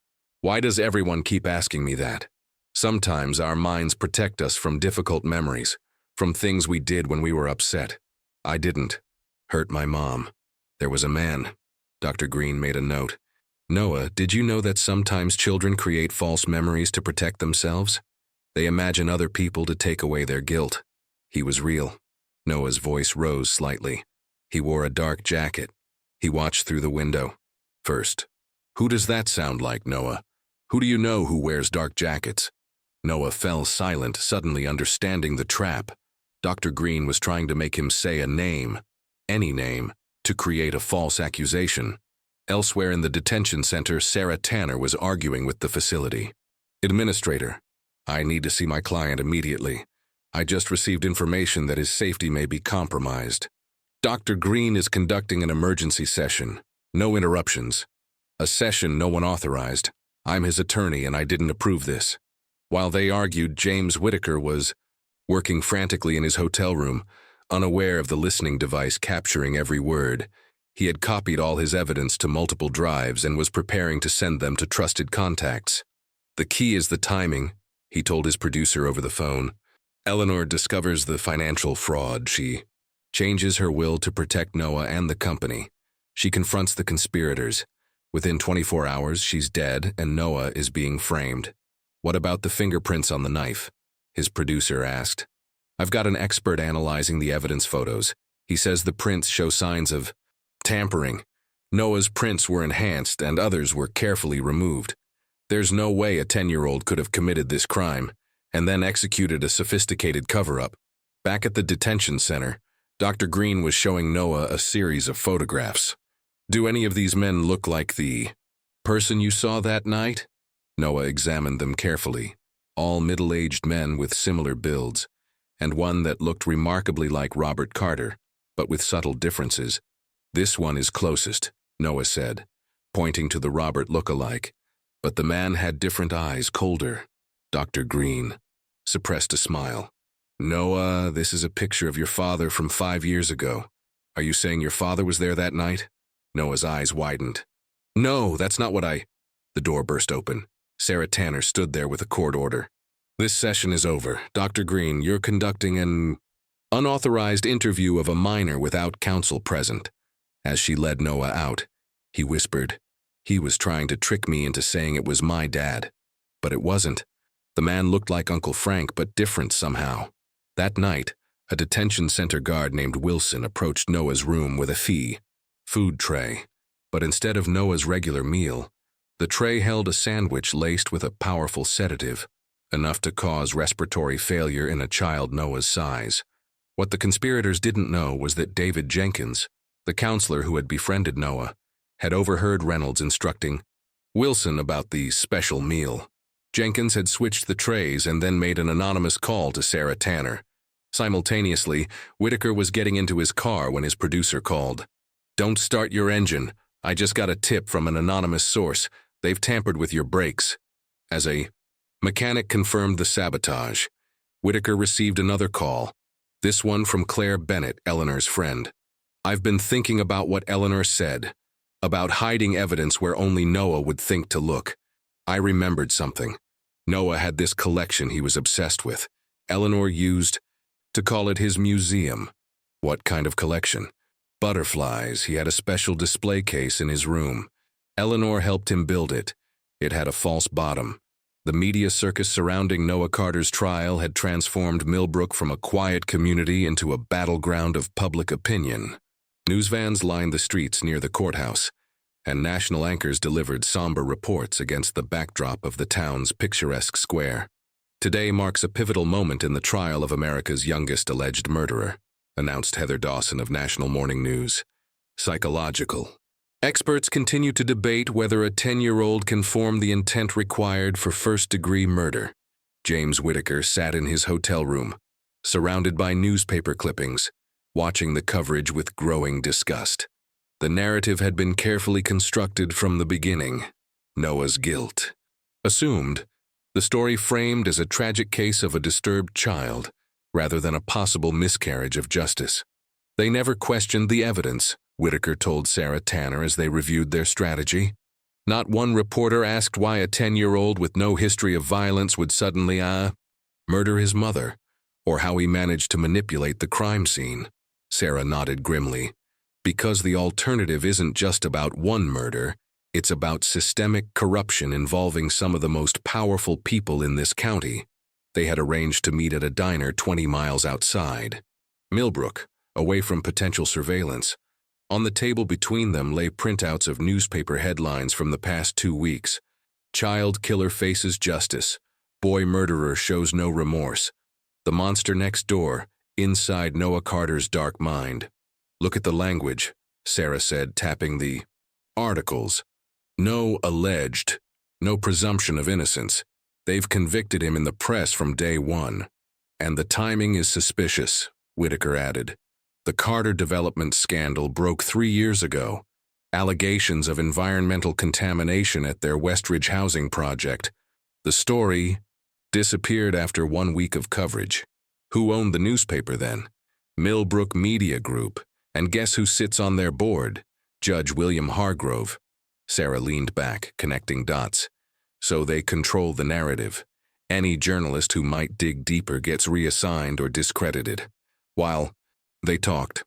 "Why does everyone keep asking me that? Sometimes our minds protect us from difficult memories, from things we did when we were upset. I didn't hurt my mom. There was a man." Dr. Green made a note. "Noah, did you know that sometimes children create false memories to protect themselves? They imagine other people to take away their guilt." He was real. Noah's voice rose slightly. He wore a dark jacket. He watched through the window. "First, who does that sound like, Noah? Who do you know who wears dark jackets?" Noah fell silent, suddenly understanding the trap. Dr. Green was trying to make him say a name, any name, to create a false accusation. Elsewhere in the detention center, Sarah Tanner was arguing with the facility. "Administrator, I need to see my client immediately. I just received information that his safety may be compromised. Dr. Green is conducting an emergency session. No interruptions. A session no one authorized. I'm his attorney and I didn't approve this." While they argued, James Whitaker was working frantically in his hotel room, unaware of the listening device capturing every word. He had copied all his evidence to multiple drives and was preparing to send them to trusted contacts. "The key is the timing," he told his producer over the phone. "Eleanor discovers the financial fraud. She changes her will to protect Noah and the company. She confronts the conspirators. Within 24 hours, she's dead and Noah is being framed." "What about the fingerprints on the knife?" his producer asked. "I've got an expert analyzing the evidence photos. He says the prints show signs of tampering. Noah's prints were enhanced and others were carefully removed. There's no way a 10-year-old could have committed this crime and then executed a sophisticated cover-up." Back at the detention center, Dr. Green was showing Noah a series of photographs. "Do any of these men look like the person you saw that night?" Noah examined them carefully. All middle-aged men with similar builds, and one that looked remarkably like Robert Carter, but with subtle differences. "This one is closest," Noah said, pointing to the Robert look-alike. But the man had different eyes, colder. Dr. Green suppressed a smile. "Noah, this is a picture of your father from 5 years ago. Are you saying your father was there that night?" Noah's eyes widened. "No, that's not what I—" The door burst open. Sarah Tanner stood there with a court order. "This session is over. Dr. Green, you're conducting an unauthorized interview of a minor without counsel present." As she led Noah out, he whispered, "He was trying to trick me into saying it was my dad. But it wasn't. The man looked like Uncle Frank, but different somehow." That night, a detention center guard named Wilson approached Noah's room with a food tray. But instead of Noah's regular meal, the tray held a sandwich laced with a powerful sedative, enough to cause respiratory failure in a child Noah's size. What the conspirators didn't know was that David Jenkins, the counselor who had befriended Noah, had overheard Reynolds instructing Wilson about the special meal. Jenkins had switched the trays and then made an anonymous call to Sarah Tanner. Simultaneously, Whitaker was getting into his car when his producer called. "Don't start your engine. I just got a tip from an anonymous source. They've tampered with your brakes." As a mechanic confirmed the sabotage, Whitaker received another call, this one from Claire Bennett, Eleanor's friend. I've been thinking about what Eleanor said, about hiding evidence where only Noah would think to look. I remembered something. Noah had this collection he was obsessed with. Eleanor used to call it his museum. What kind of collection? Butterflies. He had a special display case in his room. Eleanor helped him build it. It had a false bottom. The media circus surrounding Noah Carter's trial had transformed Millbrook from a quiet community into a battleground of public opinion. News vans lined the streets near the courthouse, and national anchors delivered somber reports against the backdrop of the town's picturesque square. Today marks a pivotal moment in the trial of America's youngest alleged murderer, announced Heather Dawson of National Morning News. Psychological. Experts continue to debate whether a 10-year-old can form the intent required for first-degree murder. James Whitaker sat in his hotel room, surrounded by newspaper clippings, watching the coverage with growing disgust. The narrative had been carefully constructed from the beginning. Noah's guilt. Assumed, the story framed as a tragic case of a disturbed child, rather than a possible miscarriage of justice. They never questioned the evidence, Whitaker told Sarah Tanner as they reviewed their strategy. Not one reporter asked why a 10-year-old with no history of violence would suddenly, murder his mother, or how he managed to manipulate the crime scene. Sarah nodded grimly. Because the alternative isn't just about one murder, it's about systemic corruption involving some of the most powerful people in this county. They had arranged to meet at a diner 20 miles outside Millbrook, away from potential surveillance. On the table between them lay printouts of newspaper headlines from the past 2 weeks. Child killer faces justice. Boy murderer shows no remorse. The monster next door, inside Noah Carter's dark mind. Look at the language, Sarah said, tapping the articles. No alleged, no presumption of innocence. They've convicted him in the press from day one. And the timing is suspicious, Whitaker added. The Carter development scandal broke 3 years ago. Allegations of environmental contamination at their Westridge housing project. The story disappeared after 1 week of coverage. Who owned the newspaper then? Millbrook Media Group. And guess who sits on their board? Judge William Hargrove. Sarah leaned back, connecting dots. So they control the narrative. Any journalist who might dig deeper gets reassigned or discredited. While they talked,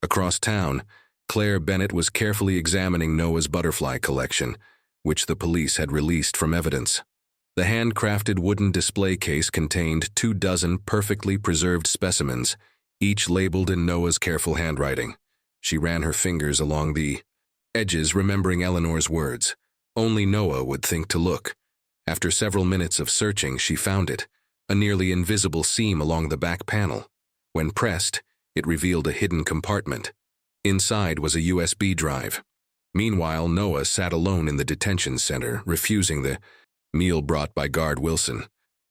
across town, Claire Bennett was carefully examining Noah's butterfly collection, which the police had released from evidence. The handcrafted wooden display case contained 24 perfectly preserved specimens, each labeled in Noah's careful handwriting. She ran her fingers along the edges, remembering Eleanor's words. Only Noah would think to look. After several minutes of searching, she found it, a nearly invisible seam along the back panel. When pressed, it revealed a hidden compartment. Inside was a USB drive. Meanwhile, Noah sat alone in the detention center, refusing the meal brought by guard Wilson.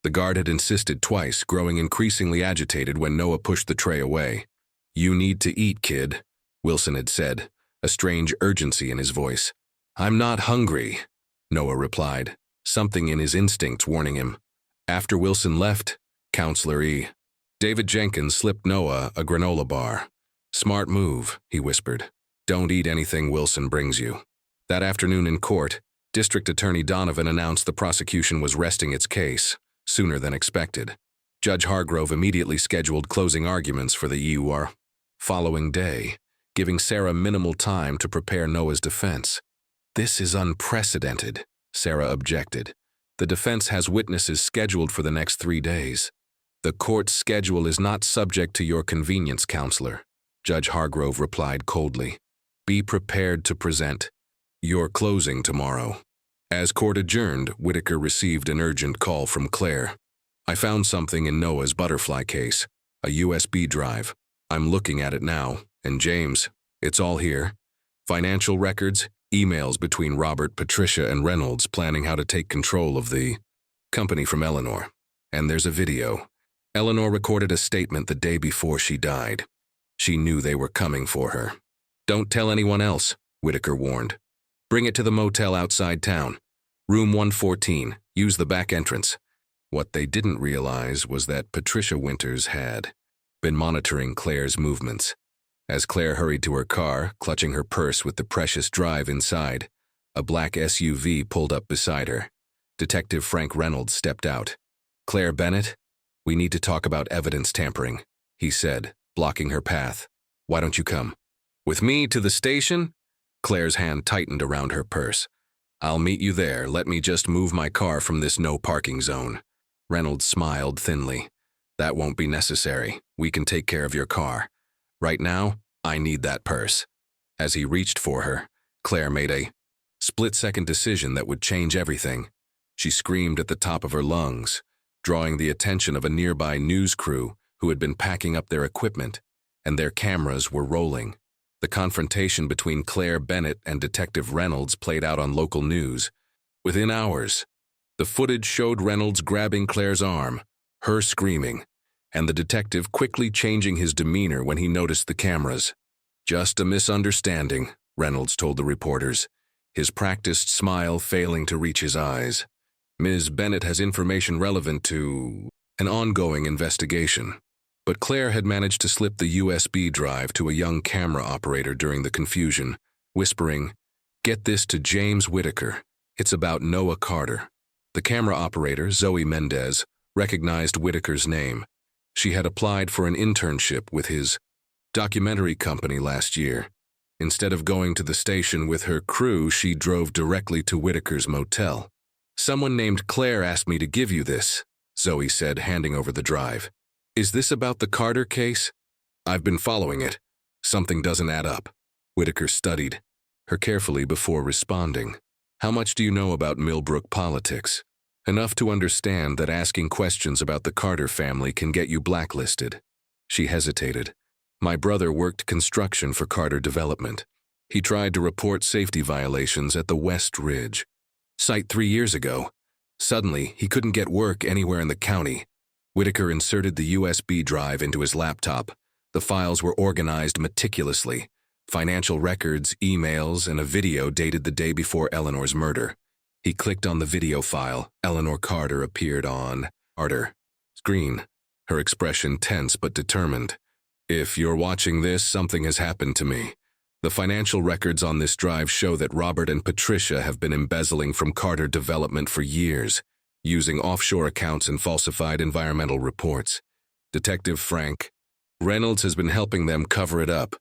The guard had insisted twice, growing increasingly agitated when Noah pushed the tray away. "You need to eat, kid," Wilson had said, a strange urgency in his voice. "I'm not hungry," Noah replied, something in his instincts warning him. After Wilson left, Counselor E. David Jenkins slipped Noah a granola bar. "Smart move," he whispered. "Don't eat anything Wilson brings you." That afternoon in court, District Attorney Donovan announced the prosecution was resting its case, sooner than expected. Judge Hargrove immediately scheduled closing arguments for the following day, giving Sarah minimal time to prepare Noah's defense. "This is unprecedented," Sarah objected. "The defense has witnesses scheduled for the next 3 days. The court's schedule is not subject to your convenience, Counselor," Judge Hargrove replied coldly. "Be prepared to present your closing tomorrow." As court adjourned, Whitaker received an urgent call from Claire. "I found something in Noah's butterfly case, a USB drive. I'm looking at it now, and James, it's all here. Financial records, emails between Robert, Patricia, and Reynolds planning how to take control of the company from Eleanor. And there's a video. Eleanor recorded a statement the day before she died. She knew they were coming for her. Don't tell anyone else," Whitaker warned. "Bring it to the motel outside town. Room 114. Use the back entrance." What they didn't realize was that Patricia Winters had been monitoring Claire's movements. As Claire hurried to her car, clutching her purse with the precious drive inside, a black SUV pulled up beside her. Detective Frank Reynolds stepped out. "Claire Bennett, we need to talk about evidence tampering," he said, blocking her path. "Why don't you come?" "With me to the station?" Claire's hand tightened around her purse. "I'll meet you there. Let me just move my car from this no parking zone." Reynolds smiled thinly. "That won't be necessary. We can take care of your car. Right now, I need that purse." As he reached for her, Claire made a split-second decision that would change everything. She screamed at the top of her lungs, drawing the attention of a nearby news crew who had been packing up their equipment, and their cameras were rolling. The confrontation between Claire Bennett and Detective Reynolds played out on local news. Within hours, the footage showed Reynolds grabbing Claire's arm, her screaming, and the detective quickly changing his demeanor when he noticed the cameras. "Just a misunderstanding," Reynolds told the reporters, his practiced smile failing to reach his eyes. "Ms. Bennett has information relevant to an ongoing investigation." But Claire had managed to slip the USB drive to a young camera operator during the confusion, whispering, "Get this to James Whitaker. It's about Noah Carter." The camera operator, Zoe Mendez, recognized Whitaker's name. She had applied for an internship with his documentary company last year. Instead of going to the station with her crew, she drove directly to Whitaker's motel. "Someone named Claire asked me to give you this," Zoe said, handing over the drive. "Is this about the Carter case?" "I've been following it. Something doesn't add up." Whitaker studied her carefully before responding. "How much do you know about Millbrook politics?" "Enough to understand that asking questions about the Carter family can get you blacklisted." She hesitated. "My brother worked construction for Carter Development. He tried to report safety violations at the West Ridge site 3 years ago. Suddenly, he couldn't get work anywhere in the county." Whitaker inserted the USB drive into his laptop. The files were organized meticulously. Financial records, emails, and a video dated the day before Eleanor's murder. He clicked on the video file. Eleanor Carter appeared on Carter screen, her expression tense but determined. "If you're watching this, something has happened to me. The financial records on this drive show that Robert and Patricia have been embezzling from Carter Development for years, using offshore accounts and falsified environmental reports. Detective Frank Reynolds has been helping them cover it up.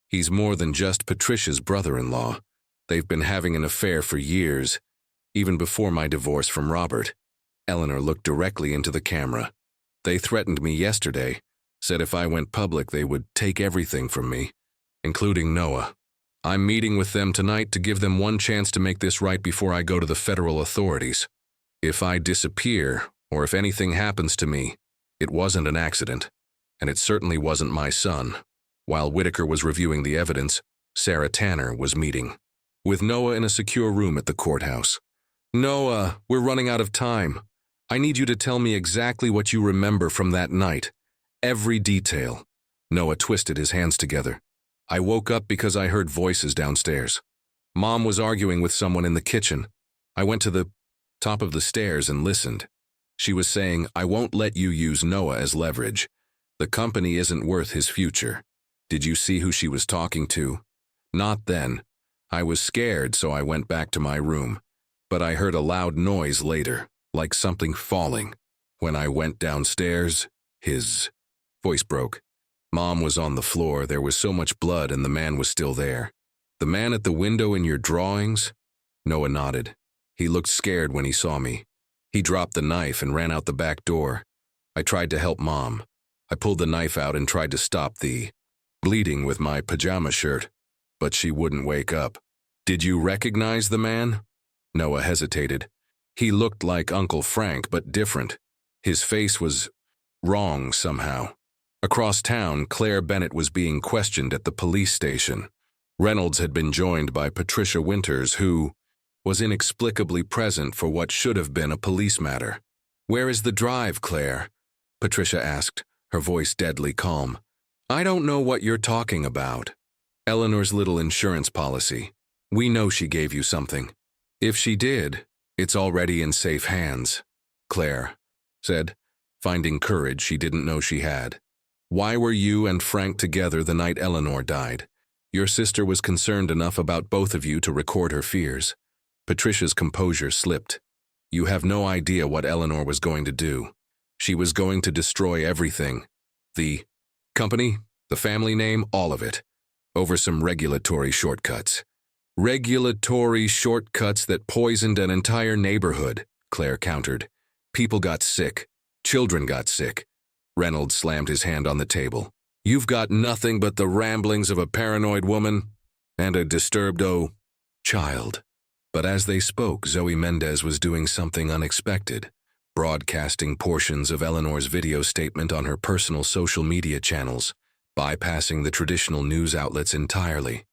He's more than just Patricia's brother-in-law. They've been having an affair for years, even before my divorce from Robert." Eleanor looked directly into the camera. "They threatened me yesterday, said if I went public they would take everything from me, including Noah. I'm meeting with them tonight to give them one chance to make this right before I go to the federal authorities. If I disappear, or if anything happens to me, it wasn't an accident, and it certainly wasn't my son." While Whitaker was reviewing the evidence, Sarah Tanner was meeting with Noah in a secure room at the courthouse. "Noah, we're running out of time. I need you to tell me exactly what you remember from that night. Every detail." Noah twisted his hands together. "I woke up because I heard voices downstairs. Mom was arguing with someone in the kitchen. I went to the top of the stairs and listened. She was saying, 'I won't let you use Noah as leverage. The company isn't worth his future.' Did you see who she was talking to?" "Not then. I was scared, so I went back to my room. But I heard a loud noise later, like something falling. When I went downstairs, his voice broke. Mom was on the floor. There was so much blood and the man was still there." "The man at the window in your drawings?" Noah nodded. "He looked scared when he saw me. He dropped the knife and ran out the back door. I tried to help Mom. I pulled the knife out and tried to stop the bleeding with my pajama shirt, but she wouldn't wake up." "Did you recognize the man?" Noah hesitated. "He looked like Uncle Frank, but different. His face was wrong somehow." Across town, Claire Bennett was being questioned at the police station. Reynolds had been joined by Patricia Winters, who was inexplicably present for what should have been a police matter. "Where is the drive, Claire?" Patricia asked, her voice deadly calm. "I don't know what you're talking about." "Eleanor's little insurance policy. We know she gave you something." "If she did, it's already in safe hands," Claire said, finding courage she didn't know she had. Why were you and Frank together the night Eleanor died? Your sister was concerned enough about both of you to record her fears. Patricia's composure slipped. You have no idea what Eleanor was going to do. She was going to destroy everything. The company, the family name, all of it. Over some regulatory shortcuts. Regulatory shortcuts that poisoned an entire neighborhood, Claire countered. People got sick. Children got sick. Reynolds slammed his hand on the table. You've got nothing but the ramblings of a paranoid woman and a disturbed, child. But as they spoke, Zoe Mendez was doing something unexpected, broadcasting portions of Eleanor's video statement on her personal social media channels, bypassing the traditional news outlets entirely.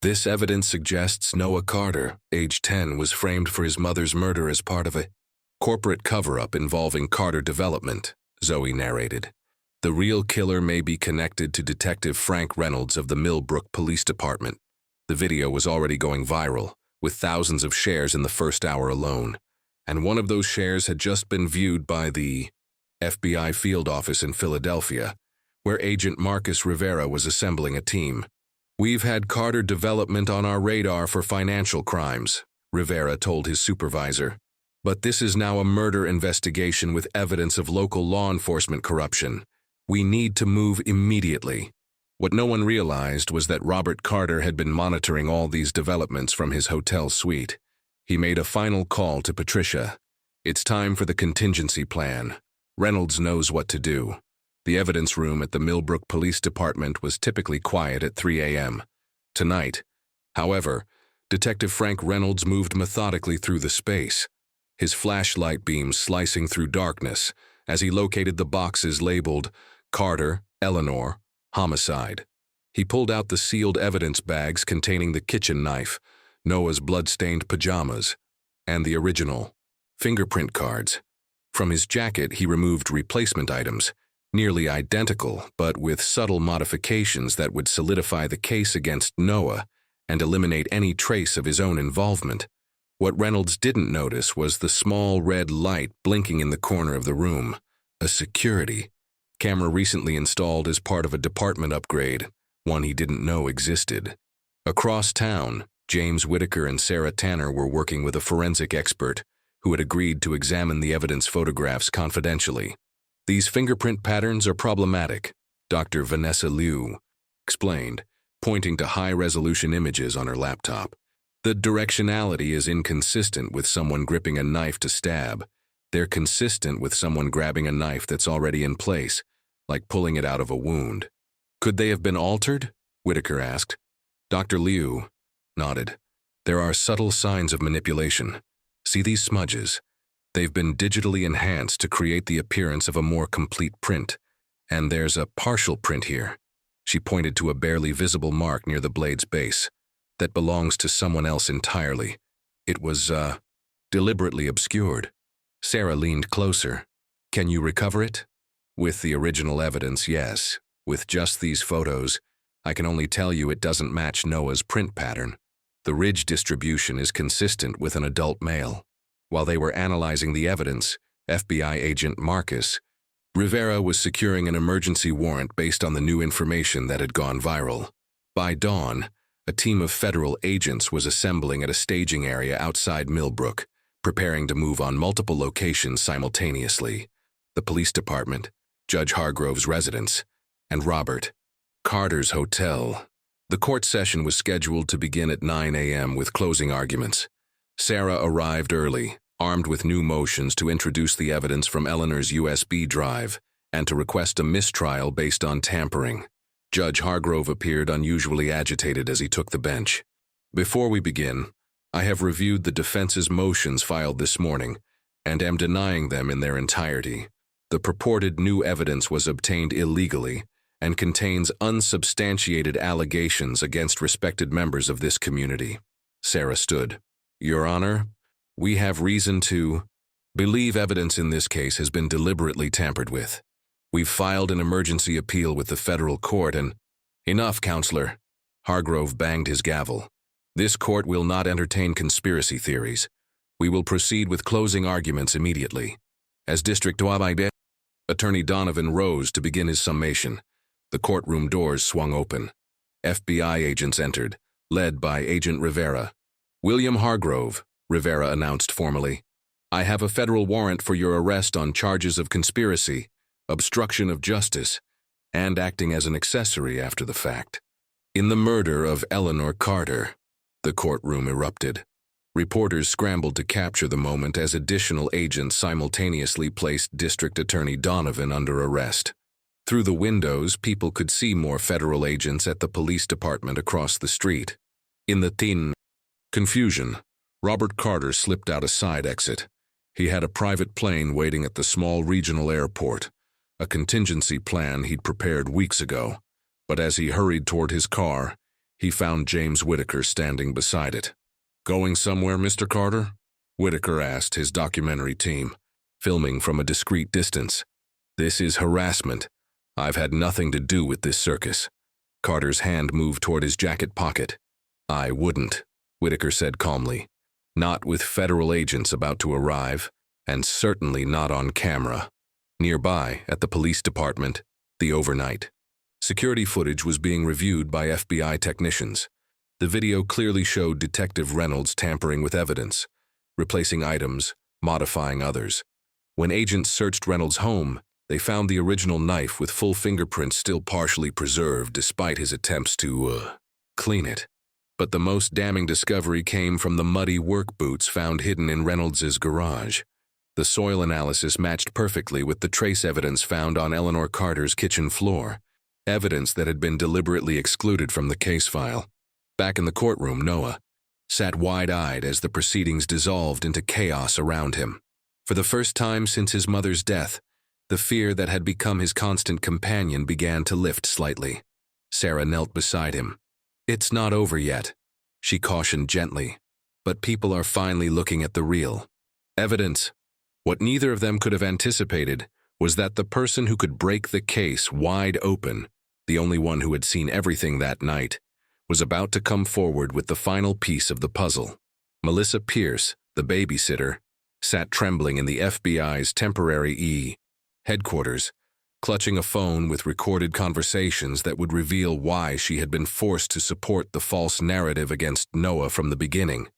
This evidence suggests Noah Carter, age 10, was framed for his mother's murder as part of a corporate cover-up involving Carter Development, Zoe narrated. The real killer may be connected to Detective Frank Reynolds of the Millbrook Police Department. The video was already going viral, with thousands of shares in the first hour alone, and one of those shares had just been viewed by the FBI field office in Philadelphia, where Agent Marcus Rivera was assembling a team. We've had Carter Development on our radar for financial crimes, Rivera told his supervisor. But this is now a murder investigation with evidence of local law enforcement corruption. We need to move immediately. What no one realized was that Robert Carter had been monitoring all these developments from his hotel suite. He made a final call to Patricia. It's time for the contingency plan. Reynolds knows what to do. The evidence room at the Millbrook Police Department was typically quiet at 3 a.m. Tonight, however, Detective Frank Reynolds moved methodically through the space, his flashlight beams slicing through darkness as he located the boxes labeled Carter, Eleanor, Homicide. He pulled out the sealed evidence bags containing the kitchen knife, Noah's blood-stained pajamas, and the original fingerprint cards. From his jacket, he removed replacement items, nearly identical, but with subtle modifications that would solidify the case against Noah and eliminate any trace of his own involvement. What Reynolds didn't notice was the small red light blinking in the corner of the room, a security camera recently installed as part of a department upgrade, one he didn't know existed. Across town, James Whitaker and Sarah Tanner were working with a forensic expert who had agreed to examine the evidence photographs confidentially. These fingerprint patterns are problematic, Dr. Vanessa Liu explained, pointing to high-resolution images on her laptop. The directionality is inconsistent with someone gripping a knife to stab. They're consistent with someone grabbing a knife that's already in place, like pulling it out of a wound. Could they have been altered? Whitaker asked. Dr. Liu nodded. There are subtle signs of manipulation. See these smudges? They've been digitally enhanced to create the appearance of a more complete print. And there's a partial print here. She pointed to a barely visible mark near the blade's base. That belongs to someone else entirely. It was, deliberately obscured. Sarah leaned closer. Can you recover it? With the original evidence, yes. With just these photos, I can only tell you it doesn't match Noah's print pattern. The ridge distribution is consistent with an adult male. While they were analyzing the evidence, FBI agent Marcus Rivera was securing an emergency warrant based on the new information that had gone viral. By dawn, a team of federal agents was assembling at a staging area outside Millbrook, preparing to move on multiple locations simultaneously. The police department, Judge Hargrove's residence, and Robert Carter's hotel. The court session was scheduled to begin at 9 a.m. with closing arguments. Sarah arrived early, armed with new motions to introduce the evidence from Eleanor's USB drive and to request a mistrial based on tampering. Judge Hargrove appeared unusually agitated as he took the bench. Before we begin, I have reviewed the defense's motions filed this morning and am denying them in their entirety. The purported new evidence was obtained illegally and contains unsubstantiated allegations against respected members of this community. Sarah stood. Your Honor, we have reason to believe evidence in this case has been deliberately tampered with. We've filed an emergency appeal with the federal court and— Enough, Counselor. Hargrove banged his gavel. This court will not entertain conspiracy theories. We will proceed with closing arguments immediately. As District Attorney Donovan rose to begin his summation. The courtroom doors swung open. FBI agents entered, led by Agent Rivera. "William Hargrove," Rivera announced formally. "I have a federal warrant for your arrest on charges of conspiracy, obstruction of justice, and acting as an accessory after the fact. In the murder of Eleanor Carter." The courtroom erupted. Reporters scrambled to capture the moment as additional agents simultaneously placed District Attorney Donovan under arrest. Through the windows, people could see more federal agents at the police department across the street. In the thin confusion, Robert Carter slipped out a side exit. He had a private plane waiting at the small regional airport, a contingency plan he'd prepared weeks ago. But as he hurried toward his car, he found James Whitaker standing beside it. "Going somewhere, Mr. Carter?" Whitaker asked his documentary team, filming from a discreet distance. "This is harassment. I've had nothing to do with this circus." Carter's hand moved toward his jacket pocket. "I wouldn't," Whitaker said calmly. "Not with federal agents about to arrive, and certainly not on camera." Nearby, at the police department, the overnight. Security footage was being reviewed by FBI technicians. The video clearly showed Detective Reynolds tampering with evidence, replacing items, modifying others. When agents searched Reynolds' home, they found the original knife with full fingerprints still partially preserved despite his attempts to clean it. But the most damning discovery came from the muddy work boots found hidden in Reynolds' garage. The soil analysis matched perfectly with the trace evidence found on Eleanor Carter's kitchen floor, evidence that had been deliberately excluded from the case file. Back in the courtroom, Noah sat wide-eyed as the proceedings dissolved into chaos around him. For the first time since his mother's death, the fear that had become his constant companion began to lift slightly. Sarah knelt beside him. "It's not over yet," she cautioned gently, "but people are finally looking at the real evidence." What neither of them could have anticipated was that the person who could break the case wide open, the only one who had seen everything that night, was about to come forward with the final piece of the puzzle. Melissa Pierce, the babysitter, sat trembling in the FBI's temporary headquarters, clutching a phone with recorded conversations that would reveal why she had been forced to support the false narrative against Noah from the beginning.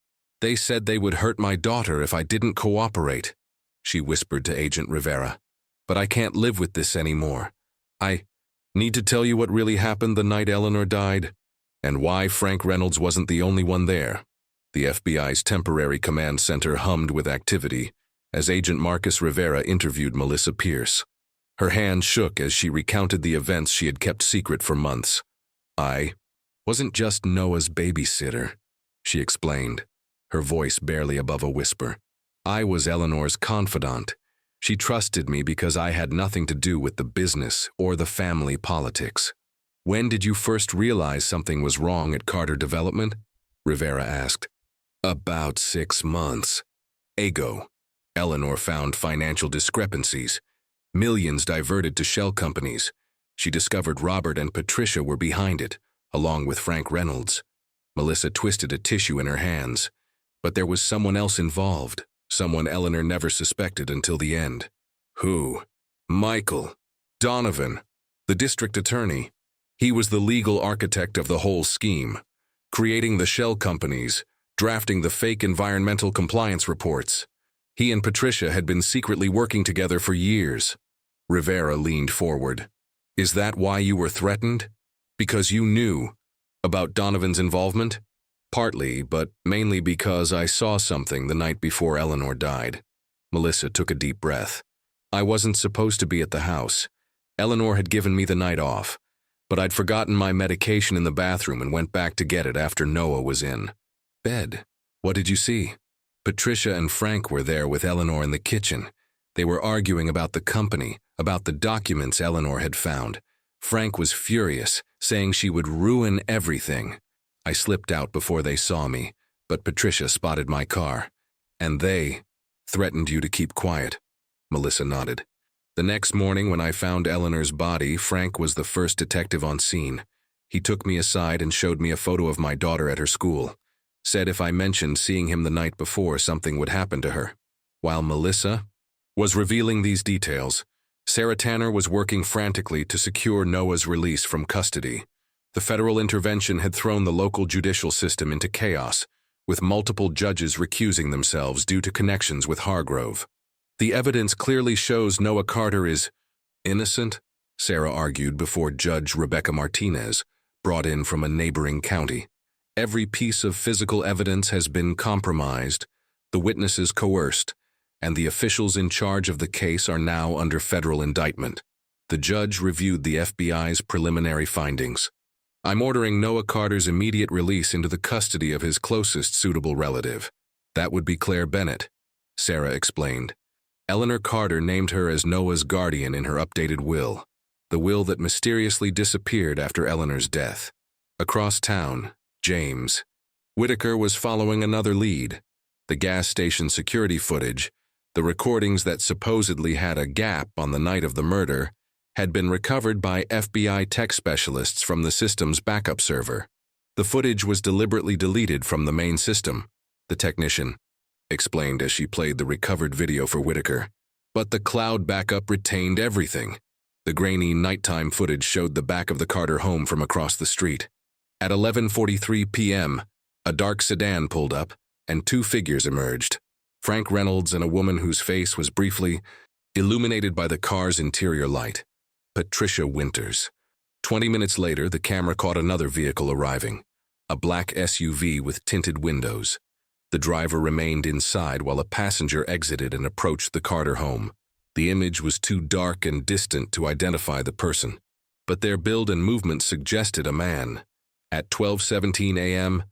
"They said they would hurt my daughter if I didn't cooperate," she whispered to Agent Rivera. "But I can't live with this anymore. I need to tell you what really happened the night Eleanor died, and why Frank Reynolds wasn't the only one there." The FBI's temporary command center hummed with activity as Agent Marcus Rivera interviewed Melissa Pierce. Her hand shook as she recounted the events she had kept secret for months. "I wasn't just Noah's babysitter," she explained, her voice barely above a whisper. "I was Eleanor's confidant. She trusted me because I had nothing to do with the business or the family politics." "When did you first realize something was wrong at Carter Development?" Rivera asked. "About 6 months ago. Eleanor found financial discrepancies, millions diverted to shell companies. She discovered Robert and Patricia were behind it, along with Frank Reynolds." Melissa twisted a tissue in her hands. "But there was someone else involved, someone Eleanor never suspected until the end." "Who?" "Michael Donovan, the district attorney. He was the legal architect of the whole scheme, creating the shell companies, drafting the fake environmental compliance reports. He and Patricia had been secretly working together for years." Rivera leaned forward. "Is that why you were threatened? Because you knew about Donovan's involvement?" "Partly, but mainly because I saw something the night before Eleanor died." Melissa took a deep breath. "I wasn't supposed to be at the house. Eleanor had given me the night off, but I'd forgotten my medication in the bathroom and went back to get it after Noah was in bed." "What did you see?" "Patricia and Frank were there with Eleanor in the kitchen. They were arguing about the company, about the documents Eleanor had found. Frank was furious, saying she would ruin everything. I slipped out before they saw me, but Patricia spotted my car. And they threatened you to keep quiet." Melissa nodded. "The next morning when I found Eleanor's body, Frank was the first detective on scene. He took me aside and showed me a photo of my daughter at her school. Said if I mentioned seeing him the night before, something would happen to her." While Melissa was revealing these details, Sarah Tanner was working frantically to secure Noah's release from custody. The federal intervention had thrown the local judicial system into chaos, with multiple judges recusing themselves due to connections with Hargrove. The evidence clearly shows Noah Carter is innocent, Sarah argued before Judge Rebecca Martinez, brought in from a neighboring county. Every piece of physical evidence has been compromised, the witnesses coerced, and the officials in charge of the case are now under federal indictment. The judge reviewed the FBI's preliminary findings. I'm ordering Noah Carter's immediate release into the custody of his closest suitable relative. That would be Claire Bennett, Sarah explained. Eleanor Carter named her as Noah's guardian in her updated will, the will that mysteriously disappeared after Eleanor's death. Across town, James Whitaker was following another lead. The gas station security footage, the recordings that supposedly had a gap on the night of the murder, had been recovered by FBI tech specialists from the system's backup server. The footage was deliberately deleted from the main system, the technician explained as she played the recovered video for Whitaker. But the cloud backup retained everything. The grainy nighttime footage showed the back of the Carter home from across the street. At 11:43 p.m., a dark sedan pulled up, and two figures emerged. Frank Reynolds and a woman whose face was briefly illuminated by the car's interior light. Patricia Winters. 20 minutes later, the camera caught another vehicle arriving, a black SUV with tinted windows. The driver remained inside while a passenger exited and approached the Carter home. The image was too dark and distant to identify the person, but their build and movement suggested a man. At 12:17 a.m.,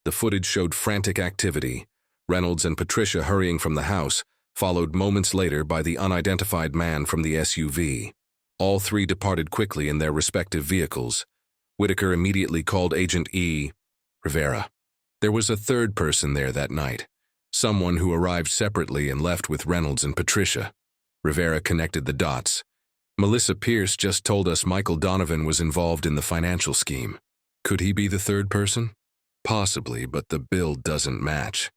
the footage showed frantic activity. Reynolds and Patricia hurrying from the house, followed moments later by the unidentified man from the SUV. All three departed quickly in their respective vehicles. Whitaker immediately called Agent E. Rivera. There was a third person there that night, someone who arrived separately and left with Reynolds and Patricia. Rivera connected the dots. Melissa Pierce just told us Michael Donovan was involved in the financial scheme. Could he be the third person? Possibly, but the build doesn't match.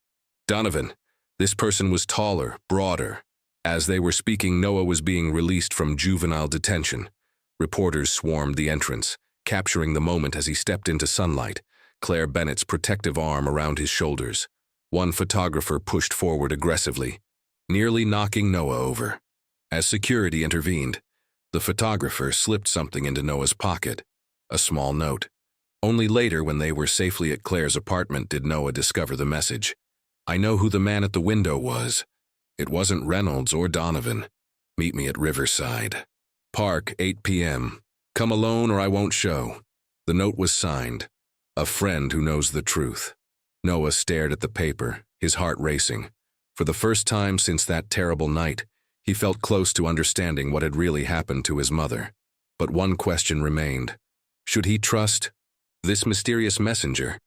Donovan. This person was taller, broader. As they were speaking, Noah was being released from juvenile detention. Reporters swarmed the entrance, capturing the moment as he stepped into sunlight, Claire Bennett's protective arm around his shoulders. One photographer pushed forward aggressively, nearly knocking Noah over. As security intervened, the photographer slipped something into Noah's pocket, a small note. Only later, when they were safely at Claire's apartment, did Noah discover the message. I know who the man at the window was. It wasn't Reynolds or Donovan. Meet me at Riverside Park, 8 p.m. Come alone or I won't show. The note was signed, a friend who knows the truth. Noah stared at the paper, his heart racing. For the first time since that terrible night, he felt close to understanding what had really happened to his mother. But one question remained. Should he trust this mysterious messenger,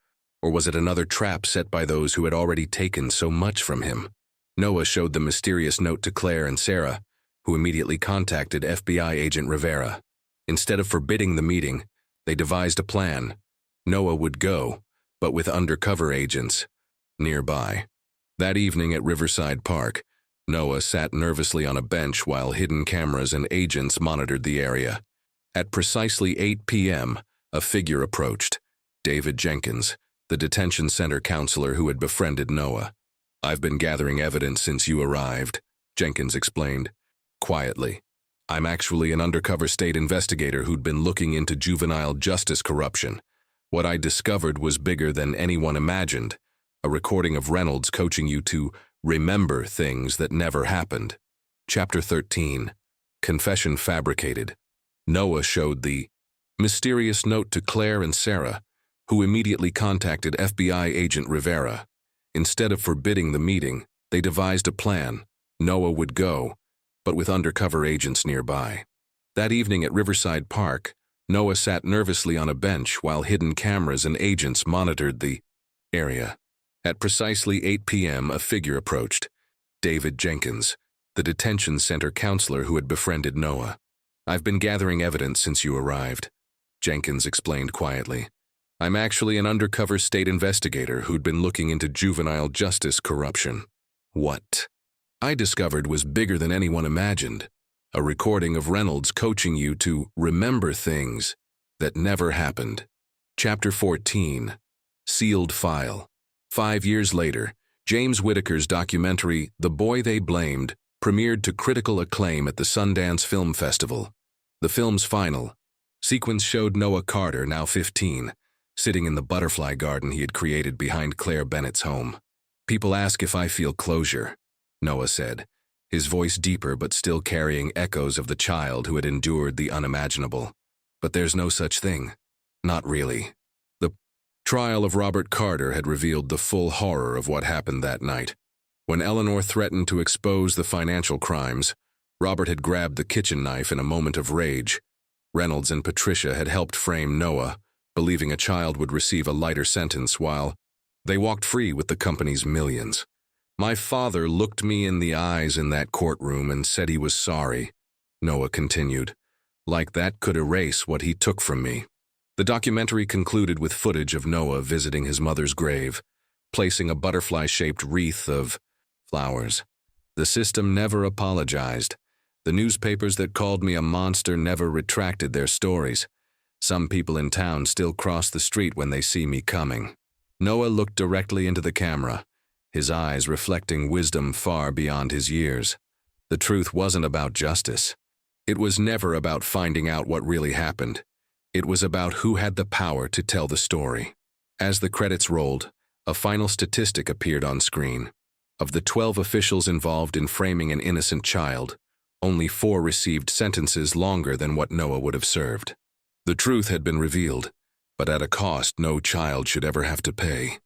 or was it another trap set by those who had already taken so much from him? Noah showed the mysterious note to Claire and Sarah, who immediately contacted FBI agent Rivera. Instead of forbidding the meeting, they devised a plan. Noah would go, but with undercover agents nearby. That evening at Riverside Park, Noah sat nervously on a bench while hidden cameras and agents monitored the area. At precisely 8 p.m., a figure approached, David Jenkins, the detention center counselor who had befriended Noah. I've been gathering evidence since you arrived, Jenkins explained, quietly. I'm actually an undercover state investigator who'd been looking into juvenile justice corruption. What I discovered was bigger than anyone imagined, a recording of Reynolds coaching you to remember things that never happened. Chapter 13. Confession Fabricated. Noah showed the mysterious note to Claire and Sarah, who immediately contacted FBI agent Rivera. Instead of forbidding the meeting, they devised a plan. Noah would go, but with undercover agents nearby. That evening at Riverside Park, Noah sat nervously on a bench while hidden cameras and agents monitored the area. At precisely 8 p.m., a figure approached, David Jenkins, the detention center counselor who had befriended Noah. I've been gathering evidence since you arrived, Jenkins explained quietly. I'm actually an undercover state investigator who'd been looking into juvenile justice corruption. What I discovered was bigger than anyone imagined, a recording of Reynolds coaching you to remember things that never happened. Chapter 14. Sealed File. 5 years later, James Whittaker's documentary, The Boy They Blamed, premiered to critical acclaim at the Sundance Film Festival. The film's final sequence showed Noah Carter, now 15, sitting in the butterfly garden he had created behind Claire Bennett's home. "People ask if I feel closure," Noah said, his voice deeper but still carrying echoes of the child who had endured the unimaginable. "But there's no such thing. Not really." The trial of Robert Carter had revealed the full horror of what happened that night. When Eleanor threatened to expose the financial crimes, Robert had grabbed the kitchen knife in a moment of rage. Reynolds and Patricia had helped frame Noah, believing a child would receive a lighter sentence while they walked free with the company's millions. "My father looked me in the eyes in that courtroom and said he was sorry," Noah continued. "Like that could erase what he took from me." The documentary concluded with footage of Noah visiting his mother's grave, placing a butterfly-shaped wreath of flowers. "The system never apologized. The newspapers that called me a monster never retracted their stories. Some people in town still cross the street when they see me coming." Noah looked directly into the camera, his eyes reflecting wisdom far beyond his years. The truth wasn't about justice. It was never about finding out what really happened. It was about who had the power to tell the story. As the credits rolled, a final statistic appeared on screen. Of the 12 officials involved in framing an innocent child, only 4 received sentences longer than what Noah would have served. The truth had been revealed, but at a cost no child should ever have to pay.